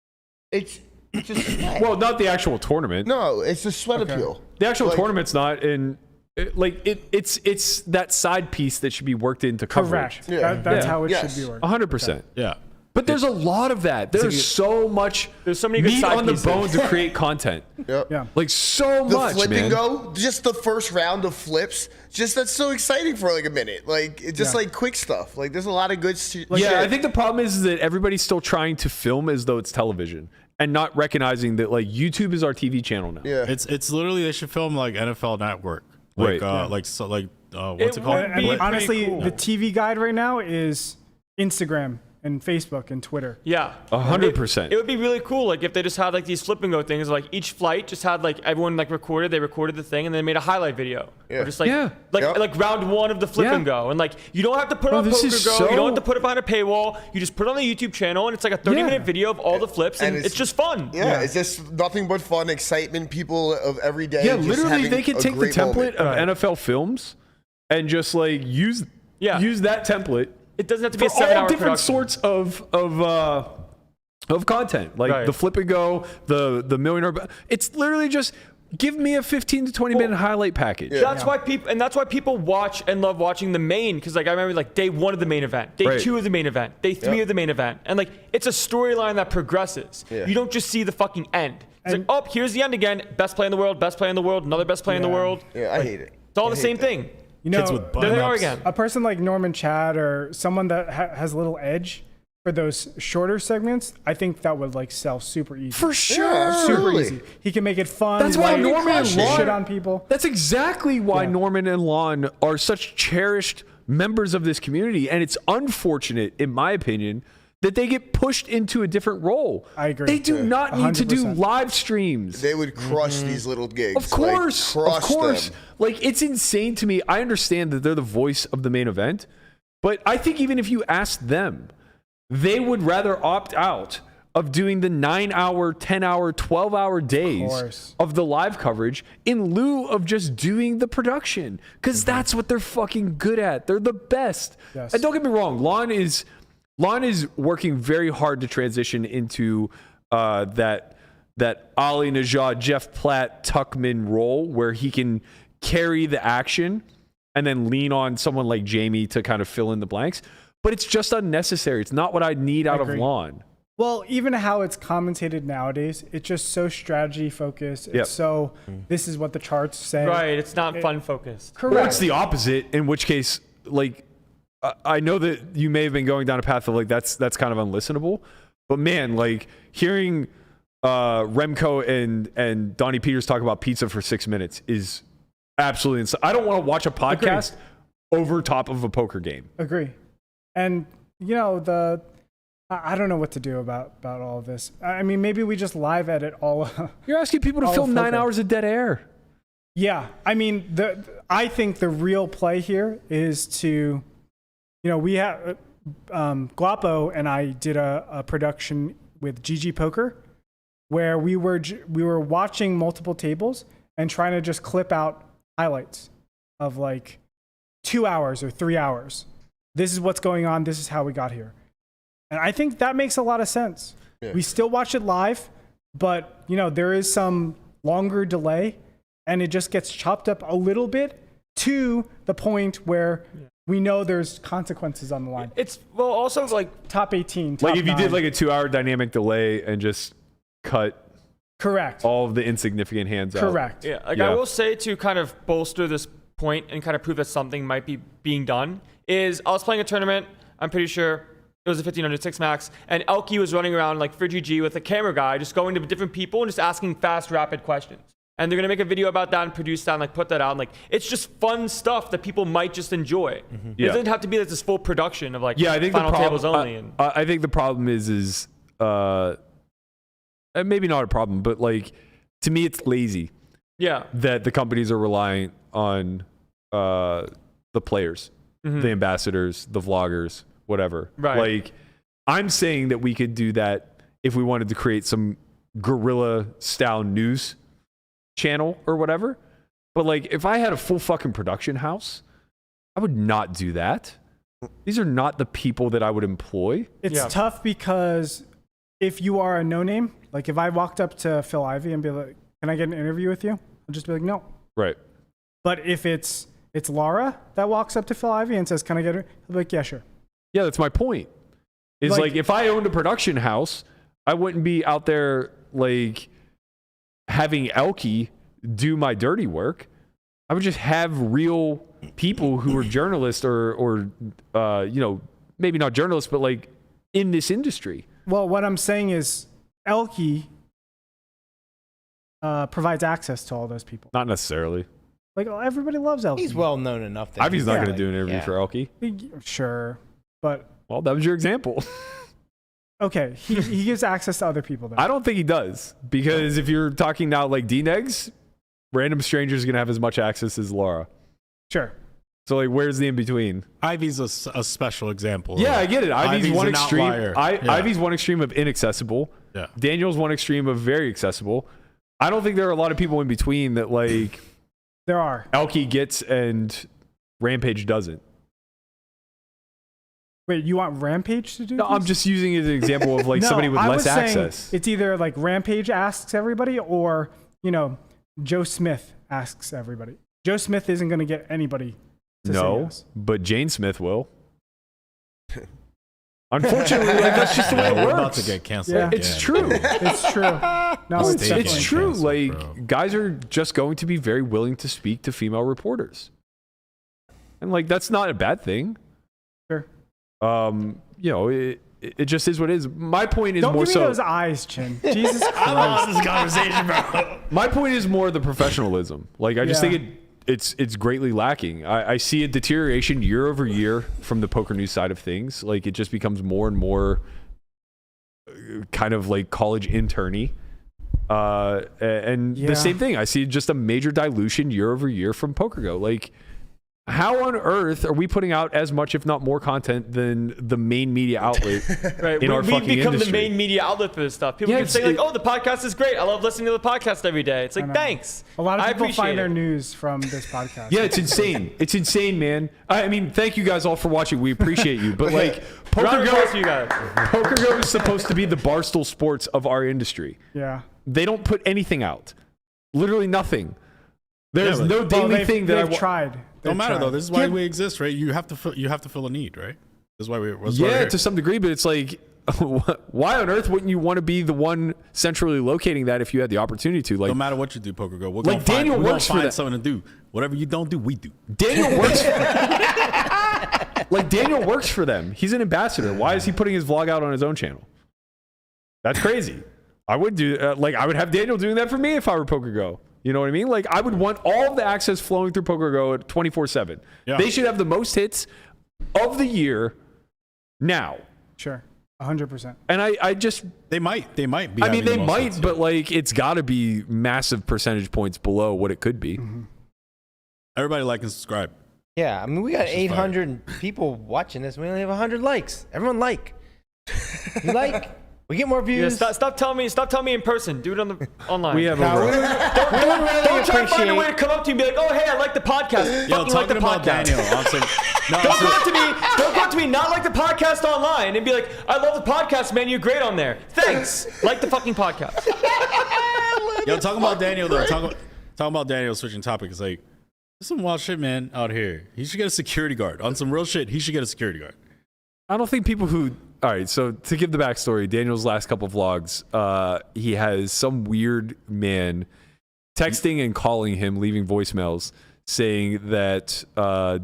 It's just sweat. Well, not the actual tournament. No, it's the sweat appeal. The actual Like- tournament's not. And it's that side piece that should be worked into coverage. Correct. Yeah. That's Yeah. how it Yes. should be worked. 100%. Yeah. But there's a lot of that. There's so much. There's so many good meat side on the pieces. bone to create content. Yep. Yeah. Like so The much, flip man. and go, just the first round of flips, just that's so exciting for like a minute. Like it's just Yeah. like quick stuff. Like there's a lot of good shit. Yeah, I think the problem is that everybody's still trying to film as though it's television and not recognizing that like YouTube is our TV channel now. Yeah. It's literally they should film like NFL Network. Right. Like Yeah. what's it called? It would And be honestly, pretty cool. the TV guide right now is Instagram and Facebook and Twitter. Yeah, 100%. It would be really cool, like if they just had like these flip and go things. Like each flight just had like everyone like recorded. They recorded the thing and then made a highlight video. Yeah. Or just like Yeah. Yep. like round one of the flip Yeah. and go. And like you don't have to put Bro, on this Poker is Go. You so- don't have to put it behind a paywall. You just put it on the YouTube channel and it's like a 30-minute video of all the flips and And it's just fun. Yeah, it's just nothing but fun, excitement. People of every day. Yeah, just literally, having they could a take the great template moment. of Right. NFL films and just like use that template It doesn't have to be for a 7-hour all different production. sorts of content, like Right. the flip and go, the millionaire. It's literally just give me a 15 to 20 minute highlight package. That's why people watch and love watching the main, because like I remember like day 1 of the main event, day Right. 2 of the main event, day 3 of the main event, and like it's a storyline that progresses. Yeah. You don't just see the fucking end. It's like, oh, here's the end again. Best play in the world, best play in the world, another best play in the Yeah. world. Yeah, I hate it. It's all I the hate same that. thing. You know, Kids with There they are bun-ups. again. a person like Norman Chad or someone that has a little edge for those shorter segments, I think that would like sell super easy. For sure. absolutely. Super Really? easy. He can make it fun. That's why light, Norman and Lon- shit on people. That's exactly why Yeah. Norman and Lon are such cherished members of this community. And it's unfortunate, in my opinion, that they get pushed into a different role. I agree. They do not need to do 100%. live streams. They would crush these little gigs. Of course, like, of crush course. them. Like it's insane to me. I understand that they're the voice of the main event, but I think even if you asked them, they would rather opt out of doing the 9-hour, 10-hour, 12-hour days course. of the live coverage in lieu of just doing the production, because that's what they're fucking good at. They're the best. Yes. And don't get me wrong, Lon is working very hard to transition into that Ali Najad, Jeff Platt, Tuckman role where he can carry the action and then lean on someone like Jamie to kind of fill in the blanks. But it's just unnecessary. It's not what I need out of agree. Lon. Well, even how it's commentated nowadays, it's just so strategy focused. It's so this is what the charts say. Right. It's not fun focused. Correct. Or it's the opposite, in which case, like, I know that you may have been going down a path of like that's kind of unlistenable, but man, like hearing Remco and Donnie Peters talk about pizza for 6 minutes is absolutely insane. I don't want to watch a podcast over top of a poker game. Agree. And you know I don't know what to do about all of this. I mean, maybe we just live edit all. You're asking people to all film of 9 poker. hours of dead air. Yeah, I mean, I think the real play here is to, you know, we have Guapo and I did a production with GG Poker, where we were watching multiple tables and trying to just clip out highlights of like 2 hours or 3 hours. This is what's going on. This is how we got here, and I think that makes a lot of sense. Yeah. We still watch it live, but you know there is some longer delay. And it just gets chopped up a little bit to the point where we know there's consequences on the line. It's also like top 18, top Like if you 9. did like a 2 hour dynamic delay and just cut Correct. all of the insignificant hands out. Correct. Yeah, I will say to kind of bolster this point and kind of prove that something might be being done is I was playing a tournament. I'm pretty sure it was a 1500 6 max, and Aoki was running around like for GG with a camera guy, just going to different people and just asking fast, rapid questions. And they're gonna make a video about that and produce that and like put that out. And, like it's just fun stuff that people might just enjoy. It doesn't have to be like this full production of like I think final the tables problem, only. I think the problem is maybe not a problem, but like to me it's lazy. Yeah. That the companies are relying on the players, the ambassadors, the vloggers, whatever. Right. Like I'm saying that we could do that if we wanted to create some guerrilla style news channel or whatever. But like if I had a full fucking production house, I would not do that. These are not the people that I would employ. It's tough because if you are a no name, like if I walked up to Phil Ivey and be like, "Can I get an interview with you?" I'll just be like, "No." Right. But if it's Laura that walks up to Phil Ivey and says, "Can I get her?" I'll be like, "Yeah, sure." Yeah, that's my point. Is like if I owned a production house, I wouldn't be out there like having Aoki do my dirty work. I would just have real people who are journalists or you know, maybe not journalists, but like in this industry. Well, what I'm saying is Aoki provides access to all those people. Not necessarily. Like everybody loves Aoki. He's well known enough. That Ivy's not going to like, do an interview for Aoki. Sure, but Well, that was your example. okay, he gives access to other people. Though. I don't think he does, because if you're talking now like D-Negs, random strangers going to have as much access as Laura. Sure. So like, where's the in between? Ivy's a special example. Yeah, I get it. Ivy's one an extreme. outlier. Ivy's one extreme of inaccessible. Yeah. Daniel's one extreme of very accessible. I don't think there are a lot of people in between that like There are. Aoki gets and Rampage doesn't. Wait, you want Rampage to do No, this? I'm just using it as an example of like No, somebody with I less was saying access. It's either like Rampage asks everybody or, you know, Joe Smith asks everybody. Joe Smith isn't going to get anybody to say No, yes. but Jane Smith will. Unfortunately, like, that's just the way it We're about works. to get canceled. Yeah. again. It's true. It's true. No, It's, it's Stay it's getting true. canceled, Like bro. guys are just going to be very willing to speak to female reporters, and like that's not a bad thing. Sure. You know, it just is what it is. My point is Don't more give me so. those eyes, Chin. Jesus Christ. I love this conversation, bro. My point is more the professionalism. Like I just Yeah. think it's greatly lacking. I see a deterioration year over year from the poker news side of things. Like it just becomes more and more kind of like college interny. And Yeah. the same thing. I see just a major dilution year over year from PokerGo. Like how on earth are we putting out as much, if not more, content than the main media outlet Right. in our we fucking become industry? the main media outlet for this stuff. People Yeah, can say it's- like, "Oh, the podcast is great. I love listening to the podcast every day." It's like, know. thanks. A lot of I people appreciate find their it. news from this podcast. Yeah, it's insane. It's insane, man. I mean, thank you guys all for watching. We appreciate you. But like, Round of applause PokerGo, for you guys. PokerGo is supposed to be the Barstool Sports of our industry. Yeah. They don't put anything out. Literally nothing. There's Yeah, but- no daily they've, thing that they've tried. Don't They've matter tried. though. This is why Yeah. we exist, right? You have to fill a need, right? This is why we. Yeah, to some degree, but it's like why on earth wouldn't you want to be the one centrally locating that if you had the opportunity to? Like, No matter what you do, Poker Girl, we're Like, gonna Daniel find, we're works for gonna find that. something to do. Whatever you don't do, we do. Daniel works. Like Daniel works for them. He's an ambassador. Why is he putting his vlog out on his own channel? That's crazy. I would do I would have Daniel doing that for me if I were Poker Go. You know what I mean? Like I would want all of the access flowing through Poker Go at 24/7. Yeah. They should have the most hits of the year now. Sure, 100%. And I just They might be. I mean having they the most might, hits, but like it's got to be massive percentage points below what it could be. everybody like and subscribe. Yeah, I mean, we got This is fire. 800 people watching this. We only have 100 likes. Everyone like. You like? We get more Yeah, views. stop telling me in person. Do it on the online. We have No, we over would really Don't try to find a way to appreciate. come up to you and be like, oh, hey, I like the podcast. Yo, Fucking like the talking about podcast. Daniel, I'm saying, no, Don't so- go up to me. Don't go up to me. Not like the podcast online and be like, I love the podcast, man. You're great on there. Thanks. Like the fucking podcast. Yo, talking about Daniel though. Talking about Daniel switching topics. Like, there's some wild shit, man, out here. He should get a security guard. On some real shit, he should get a security guard. I don't think people who. All right, so to give the backstory, Daniel's last couple vlogs, he has some weird man texting and calling him, leaving voicemails, saying that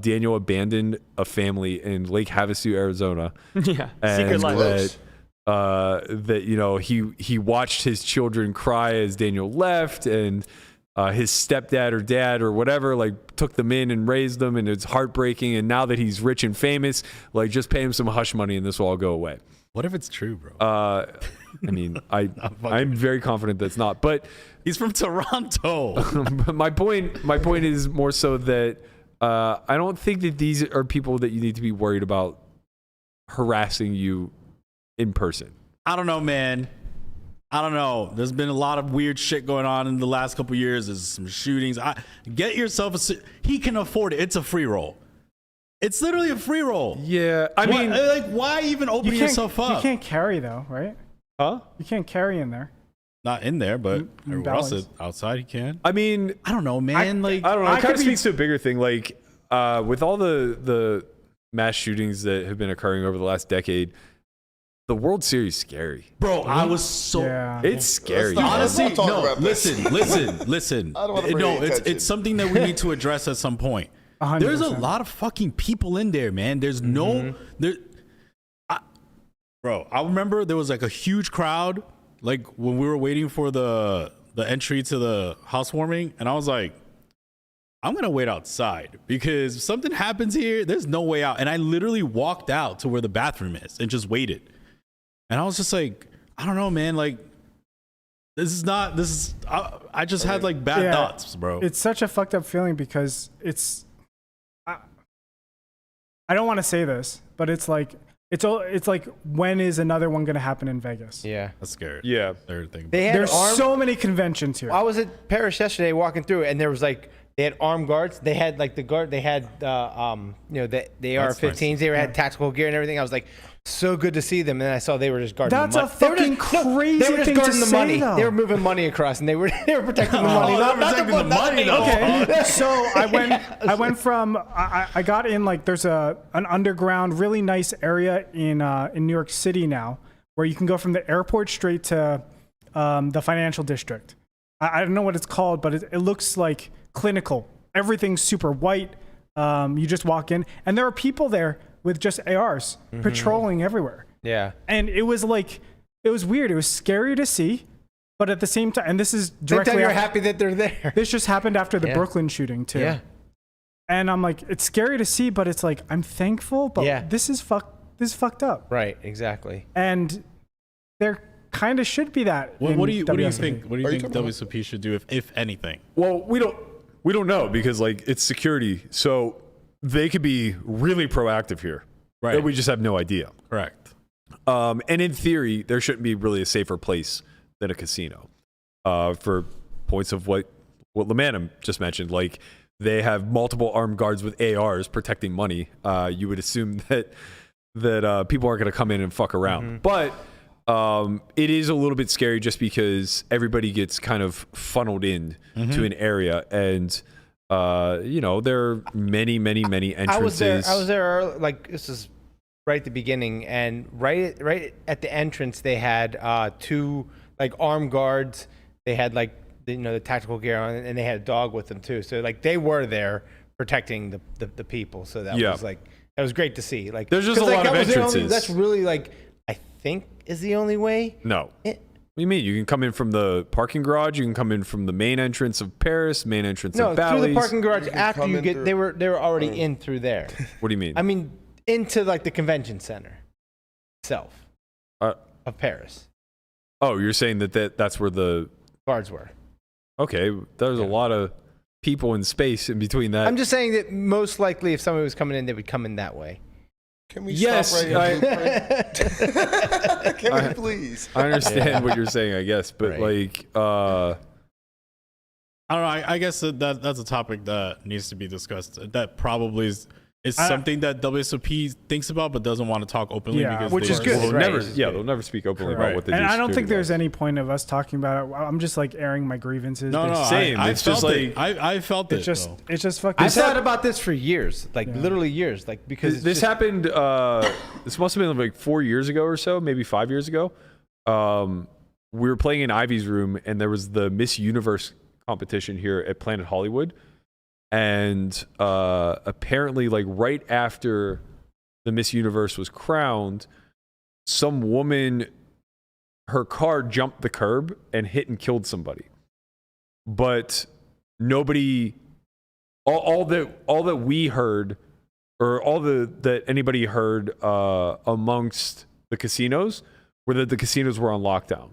Daniel abandoned a family in Lake Havasu, Arizona. Yeah. And Secret life. that you know he watched his children cry as Daniel left, and his stepdad or dad or whatever like took them in and raised them, and it's heartbreaking. And now that he's rich and famous, like just pay him some hush money and this will all go away. What if it's true, bro? I mean, I'm very confident that's not. But He's from Toronto. my point is more so that I don't think that these are people that you need to be worried about harassing you in person. I don't know, man. I don't know. There's been a lot of weird shit going on in the last couple years. There's some shootings. Get yourself he can afford it. It's a free roll. It's literally a free roll. Yeah, I mean, like, why even open yourself up? You can't carry though, right? huh? You can't carry in there. Not in there, but everywhere else balance. outside he can. I mean, I don't know, man. Like, I don't know. I It kind could of be- speaks to a bigger thing. Like with all the mass shootings that have been occurring over the last decade, the World Series is scary. bro, I was so. Yeah. It's scary. not- man. Honestly, Let's not talk no. about this. Listen. I don't wanna bring No, any attention. it's something that we need to address at some point. 100%. There's a lot of fucking people in there, man. There's no there. Bro, I remember there was like a huge crowd, like when we were waiting for the entry to the housewarming, and I was like, I'm gonna wait outside because if something happens here, there's no way out. And I literally walked out to where the bathroom is and just waited. And I was just like, I don't know, man. Like, I just had like bad Yeah. thoughts, bro. It's such a fucked up feeling because I don't want to say this, but it's like when is another one going to happen in Vegas? Yeah. That's scary. Yeah. Third thing. They had There's armed. so many conventions here. I was at Paris yesterday walking through, and there was like they had armed guards. They had like the guard. They had the AR-15s. They had tactical gear and everything. I was like, so good to see them. And then I saw they were just guarding. That's the a money. They were fucking just- crazy They were just thing to guarding the say, money. though. They were moving money across, and they were protecting the money. not protecting the money, though. Okay, so I went from I got in like there's an underground really nice area in New York City now where you can go from the airport straight to the financial district. I don't know what it's called, but it looks like clinical. Everything's super white. You just walk in, and there are people there with just ARs patrolling everywhere. Yeah. And it was like it was weird. It was scary to see, but at the same time, and this is Same time, directly you're after- happy that they're there. this just happened after the Yeah. Brooklyn shooting too. Yeah. And I'm like, it's scary to see, but it's like I'm thankful, but Yeah. this is fucked up. Right. Exactly. And there kind of should be that. What do you WSOP. think? What do you Are you think talking about- WSOP should do if anything? Well, we don't know because like it's security, so they could be really proactive here. Right. And we just have no idea. Correct. And in theory, there shouldn't be really a safer place than a casino. For points of what Lamanum just mentioned, like they have multiple armed guards with ARs protecting money. You would assume that people aren't going to come in and fuck around, but it is a little bit scary just because everybody gets kind of funneled in to an area, and there are many entrances. I was there. Like this is right at the beginning, and right at the entrance they had 2 like armed guards. They had like the tactical gear on, and they had a dog with them too. So like they were there protecting the people. So that was great to see. Like there's just a lot of entrances. That's really like I think is the only way. No. What do you mean? You can come in from the parking garage. You can come in from the main entrance of Paris, main entrance of Bally's. Through the parking garage after you get. They were already in through there. What do you mean? I mean into like the convention center itself of Paris. Oh, you're saying that's where the guards were. Okay, there's a lot of people in space in between that. I'm just saying that most likely if somebody was coming in, they would come in that way. Can we stop right here? Can we please? I understand what you're saying, I guess, but like, I don't know. I guess that's a topic that needs to be discussed. That probably is something that WSOP thinks about but doesn't want to talk openly because which is good. They'll never speak openly about what they do. And I don't think there's any point of us talking about it. I'm just like airing my grievances. No, same. I it's just like I felt it. It's just fucking. I thought about this for years, like literally years, like because this happened. This must have been like 4 years ago or so, maybe 5 years ago. We were playing in Ivy's room, and there was the Miss Universe competition here at Planet Hollywood. And apparently, like right after the Miss Universe was crowned, some woman, her car jumped the curb and hit and killed somebody. But nobody, all that we heard, or that anybody heard amongst the casinos, were that the casinos were on lockdown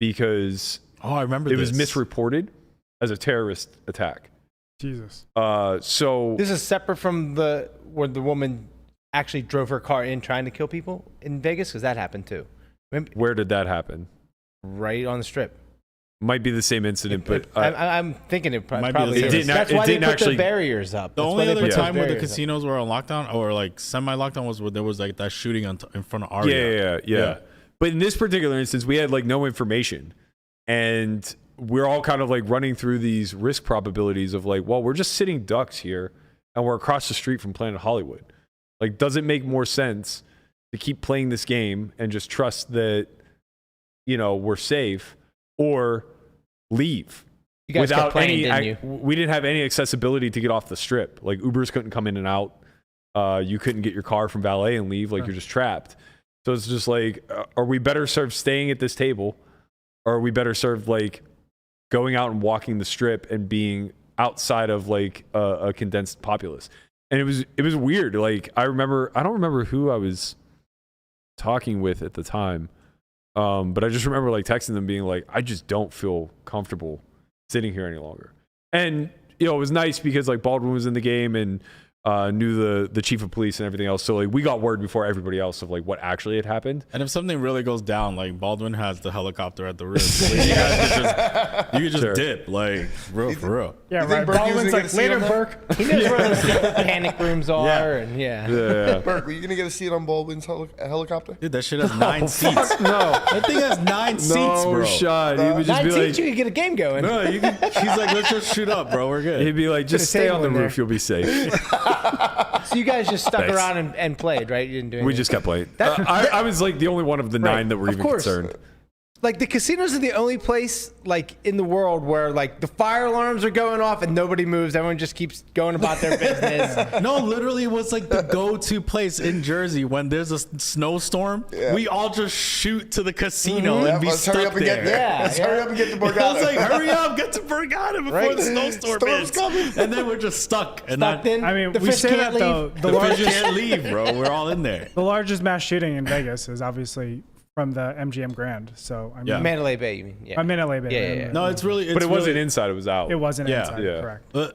because I remember it was misreported as a terrorist attack. Jesus. So this is separate from where the woman actually drove her car in trying to kill people in Vegas, because that happened too. Remember? Where did that happen? Right on the Strip. Might be the same incident, but I'm thinking it probably is. That's why they put actually, the barriers up. The only other time where the casinos were on lockdown or like semi-lockdown was where there was like that shooting in front of Aria. Yeah. But in this particular instance, we had like no information, and we're all kind of like running through these risk probabilities of like, well, we're just sitting ducks here and we're across the street from Planet Hollywood. Like, does it make more sense to keep playing this game and just trust that, we're safe, or leave? You guys kept playing, didn't you? We didn't have any accessibility to get off the Strip. Like Ubers couldn't come in and out. You couldn't get your car from valet and leave. Like you're just trapped. So it's just like, are we better served staying at this table, or are we better served like going out and walking the Strip and being outside of like a condensed populace? And it was weird. Like I don't remember who I was talking with at the time, but I just remember like texting them being like, I just don't feel comfortable sitting here any longer. And it was nice because like Baldwin was in the game and knew the chief of police and everything else. So like we got word before everybody else of like what actually had happened. And if something really goes down, like Baldwin has the helicopter at the room. So you could just dip, like for real. Yeah, right. Baldwin's like, later, Burke. He knows where those panic rooms are, and Burke, were you gonna get a seat on Baldwin's helicopter? Dude, that shit has 9 seats. No, that thing has 9 seats, bro. No shot. He would just 9 be seats, like, you could get a game going. No, he's like, let's just shoot up, bro. We're good. he'd be like, just stay on the roof. You'll be safe. So you guys just stuck around and played, right? You didn't do anything. We just kept playing. I was like the only one of the 9 that were even concerned. Like the casinos are the only place like in the world where like the fire alarms are going off and nobody moves. Everyone just keeps going about their business. No, literally it was like the go-to place in Jersey when there's a snowstorm. Yeah. We all just shoot to the casino and be stuck hurry up and there. Get there. Let's hurry up and get to Borgata. I was like, hurry up, get to Borgata before the snowstorm hits. Coming. And then we're just stuck. And in. I mean, the we fish say can't that though. leave. The fish can't leave, bro. We're all in there. The largest mass shooting in Vegas is obviously from the MGM Grand. So I mean, Mandalay Bay, you mean? Yeah. Mandalay Bay. Yeah. No, it's really. But it wasn't inside. It was out. It wasn't inside. Yeah. Correct.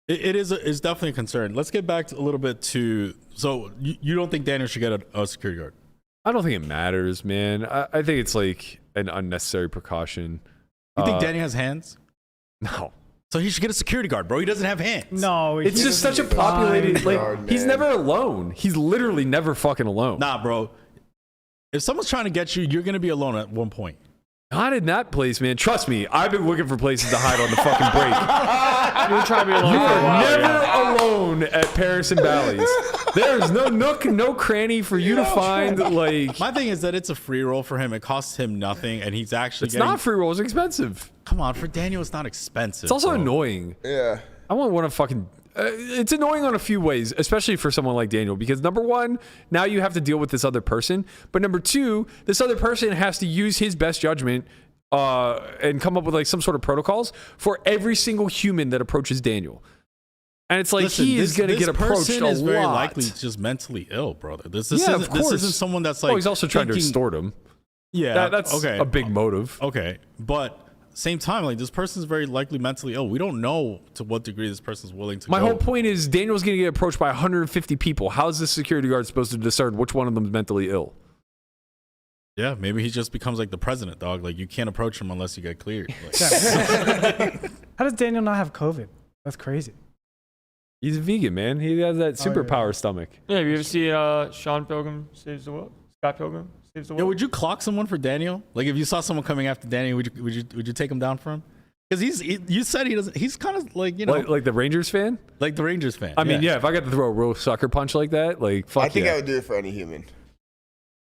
It's definitely a concern. Let's get back a little bit to. So you don't think Daniel should get a security guard? I don't think it matters, man. I think it's like an unnecessary precaution. You think Daniel has hands? No. So he should get a security guard, bro. He doesn't have hands. No, it's just such a populated. Like he's never alone. He's literally never fucking alone. Nah, bro. If someone's trying to get you, you're gonna be alone at one point. Not in that place, man. Trust me, I've been looking for places to hide on the fucking break. You were trying to be alone. You for a are while, never yeah. alone at Paris and Bally's. There's no nook, no cranny for you to find. Like, My thing is that it's a free roll for him. It costs him nothing, and he's actually it's not free roll. It's expensive. Come on, for Daniel, it's not expensive. It's also bro. annoying. Yeah. I want to fucking. It's annoying on a few ways, especially for someone like Daniel, because number one, now you have to deal with this other person. But number two, this other person has to use his best judgment and come up with like some sort of protocols for every single human that approaches Daniel. And it's like, Listen, he is going to get approached person a is very lot. likely just mentally ill, brother. This Yeah, isn't, of course. This isn't someone that's like. He's also trying to thinking- extort him. Yeah, That's okay. a big motive. Okay, but same time, like this person's very likely mentally ill. We don't know to what degree this person's willing to My go. whole point is Daniel's going to get approached by 150 people. How is this security guard supposed to discern which one of them is mentally ill? Yeah, maybe he just becomes like the president, dog. Like you can't approach him unless you get cleared. Like, How does Daniel not have COVID? That's crazy. He's a vegan, man. He has that Oh, yeah. superpower stomach. Yeah, have you ever see Sean Pilgrim Saves the World? Scott Pilgrim Saves the Yo, World? would you clock someone for Daniel? Like if you saw someone coming after Daniel, would you take him down for him? Because you said he doesn't. He's kind of like Like the Rangers fan? like the Rangers fan. I mean, yeah, if I got to throw a real sucker punch like that, like, fuck I think yeah. I would do it for any human.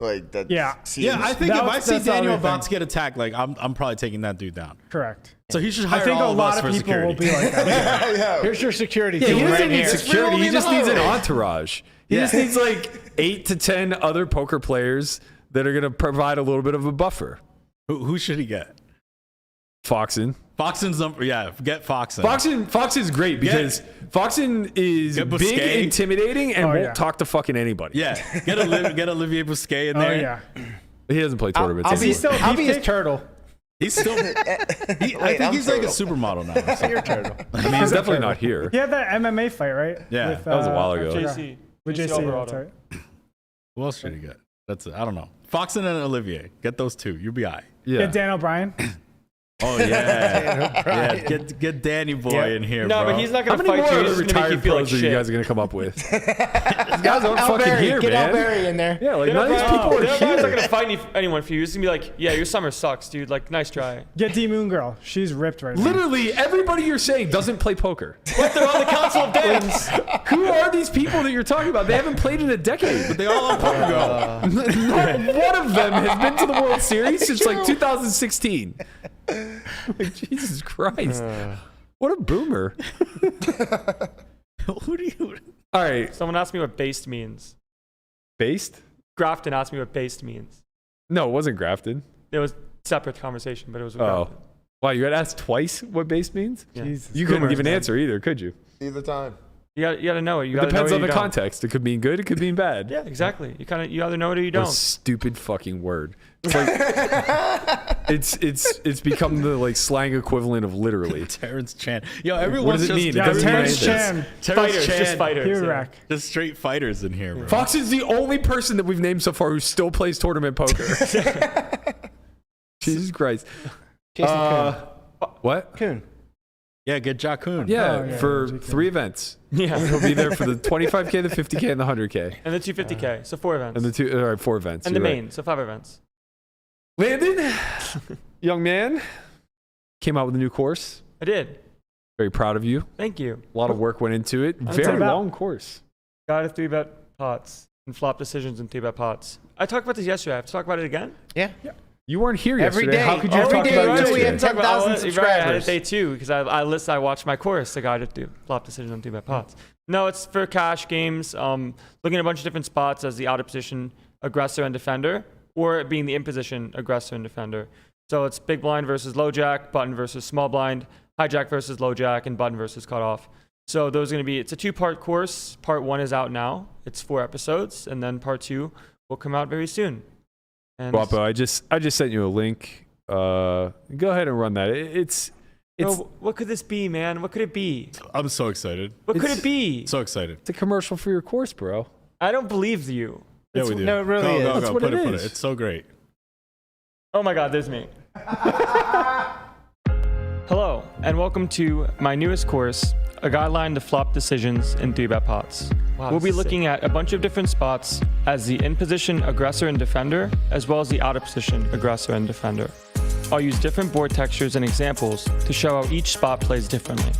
Like that. Yeah. Seems, Yeah, I think if I see that's the Daniel other about thing. to get attacked, like I'm probably taking that dude down. Correct. So he should I hire think a all of us lot for of people security. will be like that. yeah. Here's your security Yeah, team he doesn't right need here. security. He It's just real needs an in the entourage. He just needs like 8 to 10 other poker players that are going to provide a little bit of a buffer. Who should he get? Foxen. Foxen's number. Yeah, get Foxen. Foxen's great because Foxen is Get big, Busquets. intimidating, and Oh, won't yeah. talk to fucking anybody. Yeah, get Olivier Busquets in Oh there. yeah. He doesn't play tournaments. I'll be anymore. still I'll be his beefcake? turtle. He's still. I think I'm he's like a turtle. supermodel now. So. Your turtle. I mean, he's definitely not here. He had that MMA fight, right? Yeah, With, that was a while ago. JC. With JC JC, Alvarado. that's right. Who else should he get? That's it. I don't know. Foxen and Olivier. Get those two. You'll be all right. Yeah. Get Dan O'Brien. Oh yeah, yeah. Get Danny boy in here, No, bro. but he's not How going to many fight more you. other He's going to make you retired feel like pros that you shit. guys are going to come up with? These guys aren't fucking Barry, here, get Al man. Barry in there. Yeah, like none of these people are They're not here. going to fight anyone for you. He's going to be like, yeah, your summer sucks, dude. Like, nice try. Get D Moon Girl. She's ripped right now. Literally, everybody you're saying doesn't play poker. But they're on the Council of Dams. Who are these people that you're talking about? They haven't played in a decade. they all on poker go. Not one of them has been to the World Series since like 2016. Like, Jesus Christ. What a boomer. Who do you? All right. Someone asked me what based means. Based? Grafton asked me what based means. No, it wasn't grafted. It was a separate conversation, but it was with Oh. Grafton. Wow, you got asked twice what based means? Yeah. Jesus. You couldn't Boomer. give an answer either, could you? Either time. You got to know it. You It gotta depends know on it or the you don't. context. It could mean good, it could mean bad. Yeah, exactly. You either know it or you What a don't. stupid fucking word. It's like it's become the like slang equivalent of literally. Terrence Chan. Yo, What everyone's does it just mean? It Yeah, doesn't mean Terrence anything. Chan. Fighters, just fighters. Hero yeah. rack. Just straight fighters in here, bro. Fox is the only person that we've named so far who still plays tournament poker. Jesus Christ. Jason What? Kuhn. Yeah, get Jakun. Yeah, Oh, yeah, for JK. 3 events. Yeah. He'll be there for the 25K, the 50K, and the 100K. And the 250K. So 4 events. And the 4 events. And the you're right. main. So 5 events. Landon, young man, came out with a new course. I did. Very proud of you. Thank you. A lot of work went into it. What's it Very about? long course. Guided 3-bet pots and flop decisions in 3-bet pots. I talked about this yesterday. I have to talk about it again? Yeah. You weren't here Every yesterday. day. How could you Every talk day about it until we yesterday? had 10,000 Right, I had subscribers. it day 2 because I watched my course, the guide to flop decisions on 3-bet pots. No, it's for cash games. Looking at a bunch of different spots as the out of position aggressor and defender, or it being the in position aggressor and defender. So it's big blind versus low jack, button versus small blind, hijack versus low jack, and button versus cutoff. So those are going to be, it's a 2-part course. Part 1 is out now. It's 4 episodes, and then part 2 will come out very soon. And Guapo, I just sent you a link. Go ahead and run that. It's no, what could this be, man? What could it be? I'm so excited. What could It's- it be? So excited. a commercial for your course, bro. I don't believe you. Yeah, we do. no, it really go, is. Go, That's go. what Put it Put is. it. It's so great. Oh my God, there's me. Hello, and welcome to my newest course, a guideline to flop decisions in 3-bet pots. Wow, We'll this be is looking at a bunch of different spots as the in position aggressor and defender, as well as the out of position aggressor and defender. I'll use different board textures and examples to show how each spot plays differently.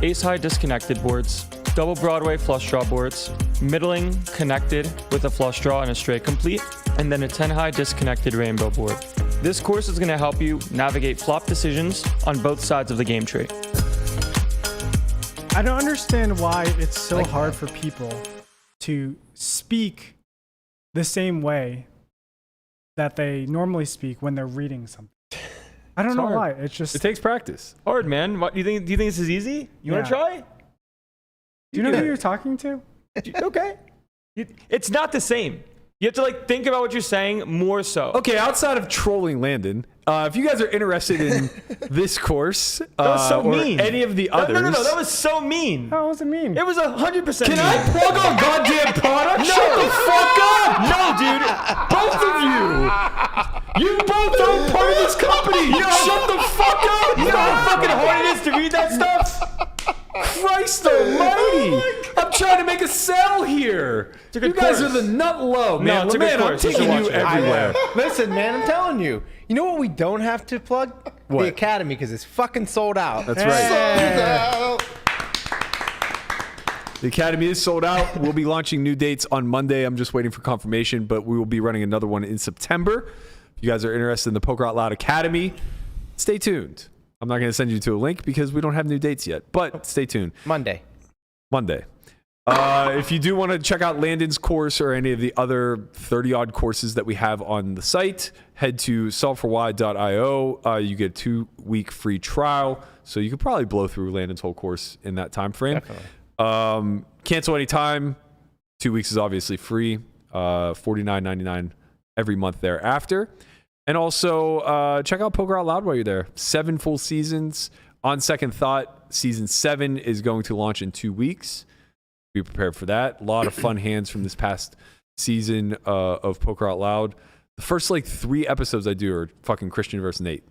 Ace-high disconnected boards, double Broadway flush draw boards, middling connected with a flush draw and a straight complete, and then a 10-high disconnected rainbow board. This course is going to help you navigate flop decisions on both sides of the game tree. I don't understand why it's so hard for people to speak the same way that they normally speak when they're reading something. I don't know hard. why. It's just It takes practice. Hard, man. What do you think? Do you think this is easy? You want to Yeah. try? Do you know who you're talking to? Okay. It's not the same. You have to like think about what you're saying more so. Okay, outside of trolling Landon, if you guys are interested in this course was so or mean. any of the others, No. That was so mean. How does it mean? It was 100% can mean. I plug our goddamn product? Shut the fuck up! No, dude. Both of you! You both are part of this company! Shut the fuck up! You know how fucking hard it is to read that stuff? Christ almighty! I'm trying to make a sell here. a good You guys course. are the nut low, man. it's a good Man, I'm course. You should taking you watch it. everywhere. Listen, man, I'm telling you. You know what we don't have to plug? What? The Academy, because it's fucking sold out. That's right. Yeah. The Academy is sold out. We'll be launching new dates on Monday. I'm just waiting for confirmation, but we will be running another one in September. If you guys are interested in the Poker Out Loud Academy, stay tuned. I'm not going to send you to a link because we don't have new dates yet, but stay tuned. Monday. If you do want to check out Landon's course or any of the other 30-odd courses that we have on the site, head to solveforwhy.io. You get a 2-week free trial, so you could probably blow through Landon's whole course in that time frame. Definitely. Cancel anytime. 2 weeks is obviously free. $49.99 every month thereafter. And also check out Poker Out Loud while you're there. 7 full seasons. On second thought, season 7 is going to launch in 2 weeks. Be prepared for that. A lot of fun hands from this past season of Poker Out Loud. The first 3 episodes I do are fucking Christian versus Nate.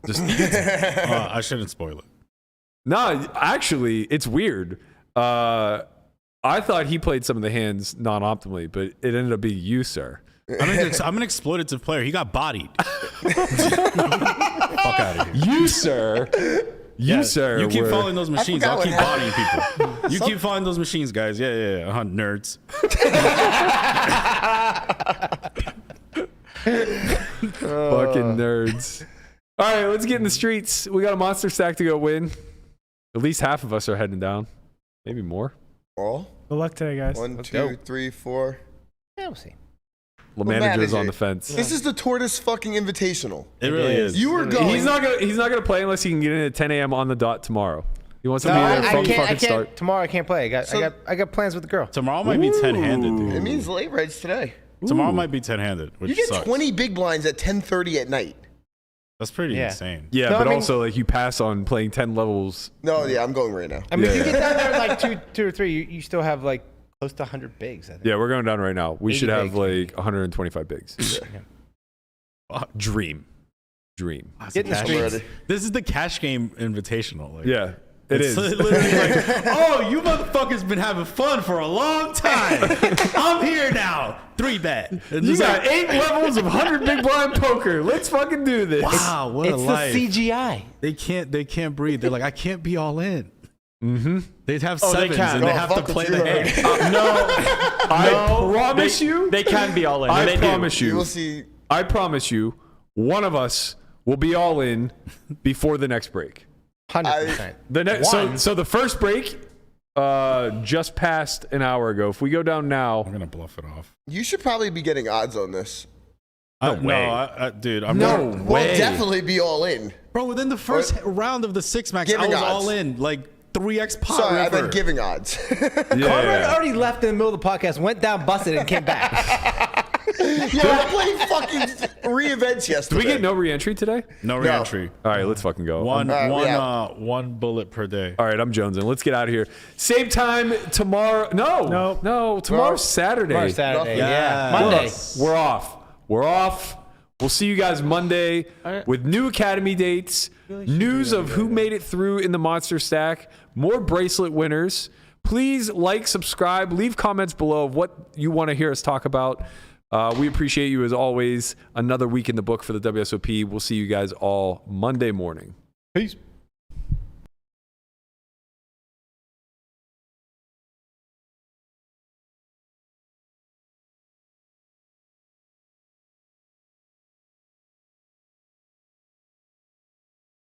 Just I shouldn't spoil it. no, actually, it's weird. I thought he played some of the hands non-optimally, but it ended up being you, sir. I'm an exploitative player. He got bodied. Fuck out of here. You, sir. You, sir. You keep were- following those machines. forgot I'll what keep bodying people. You keep following those machines, guys. Yeah. Nerds. Fucking nerds. All right, let's get in the streets. We got a monster stack to go win. At least half of us are heading down. Maybe more. All? Good luck today, guys. 1, Let's 2, go. 3, 4. Yeah, we'll see. The Well, manager's manager. on the fence. This is the Tortoise fucking Invitational. It really is. You were going. He's not gonna play unless he can get in at 10 a.m. on the dot tomorrow. He wants to No, be there I from can't. fucking start. Tomorrow I can't play. I got plans with the girl. Tomorrow might be 10-handed, dude. It means late rights today. Tomorrow might be 10-handed, which You get sucks. 20 big blinds at 10:30 at night. That's pretty Yeah. insane. Yeah, No, but I mean- also you pass on playing 10 levels. No, yeah, I'm going right now. I mean, if Yeah. you get down there two or three, you still have close to 100 bigs. I think. Yeah, we're going down right now. We 80 should have bigs. 125 bigs. Dream. Get in the I'm streets. ready. This is the cash game invitational. Yeah, it It's is. literally like, oh, you motherfuckers been having fun for a long time. I'm here now. 3-bet. And You just got like, 8 levels of 100 big blind poker. Let's fucking do this. wow, what a It's life. the CGI. They can't breathe. They're like, I can't be all in. Mm-hmm. They have Oh, they sevens can. and they Oh, have to fuck play with the you. hand. I promise you. They can be all in. and I they promise You you. will see. I promise you. One of us will be all in before the next break. 100%. The next, so the first break just passed an hour ago. If we go down now, I'm gonna bluff it off. You should probably be getting odds on this. way. Dude, I'm no We'll way. definitely be all in. bro. Within the first round of the 6-max, I Giving was odds. all in, like 3x pot. Sorry, I've river. been giving odds. Conrad already left in the middle of the podcast, went down, busted, and came back. I played fucking re-events Did yesterday. we get no re-entry today? No re-entry. All right, let's fucking go. One bullet per day. All right, I'm jonesing. Let's get out of here. Same time tomorrow. No. Tomorrow's Saturday. Tomorrow's Saturday. Yeah. Monday. We're off. We'll see you guys Monday with new Academy dates, news of who made it through in the Monster Stack, more bracelet winners. Please like, subscribe, leave comments below of what you want to hear us talk about. We appreciate you as always. Another week in the book for the WSOP. We'll see you guys all Monday morning. Peace.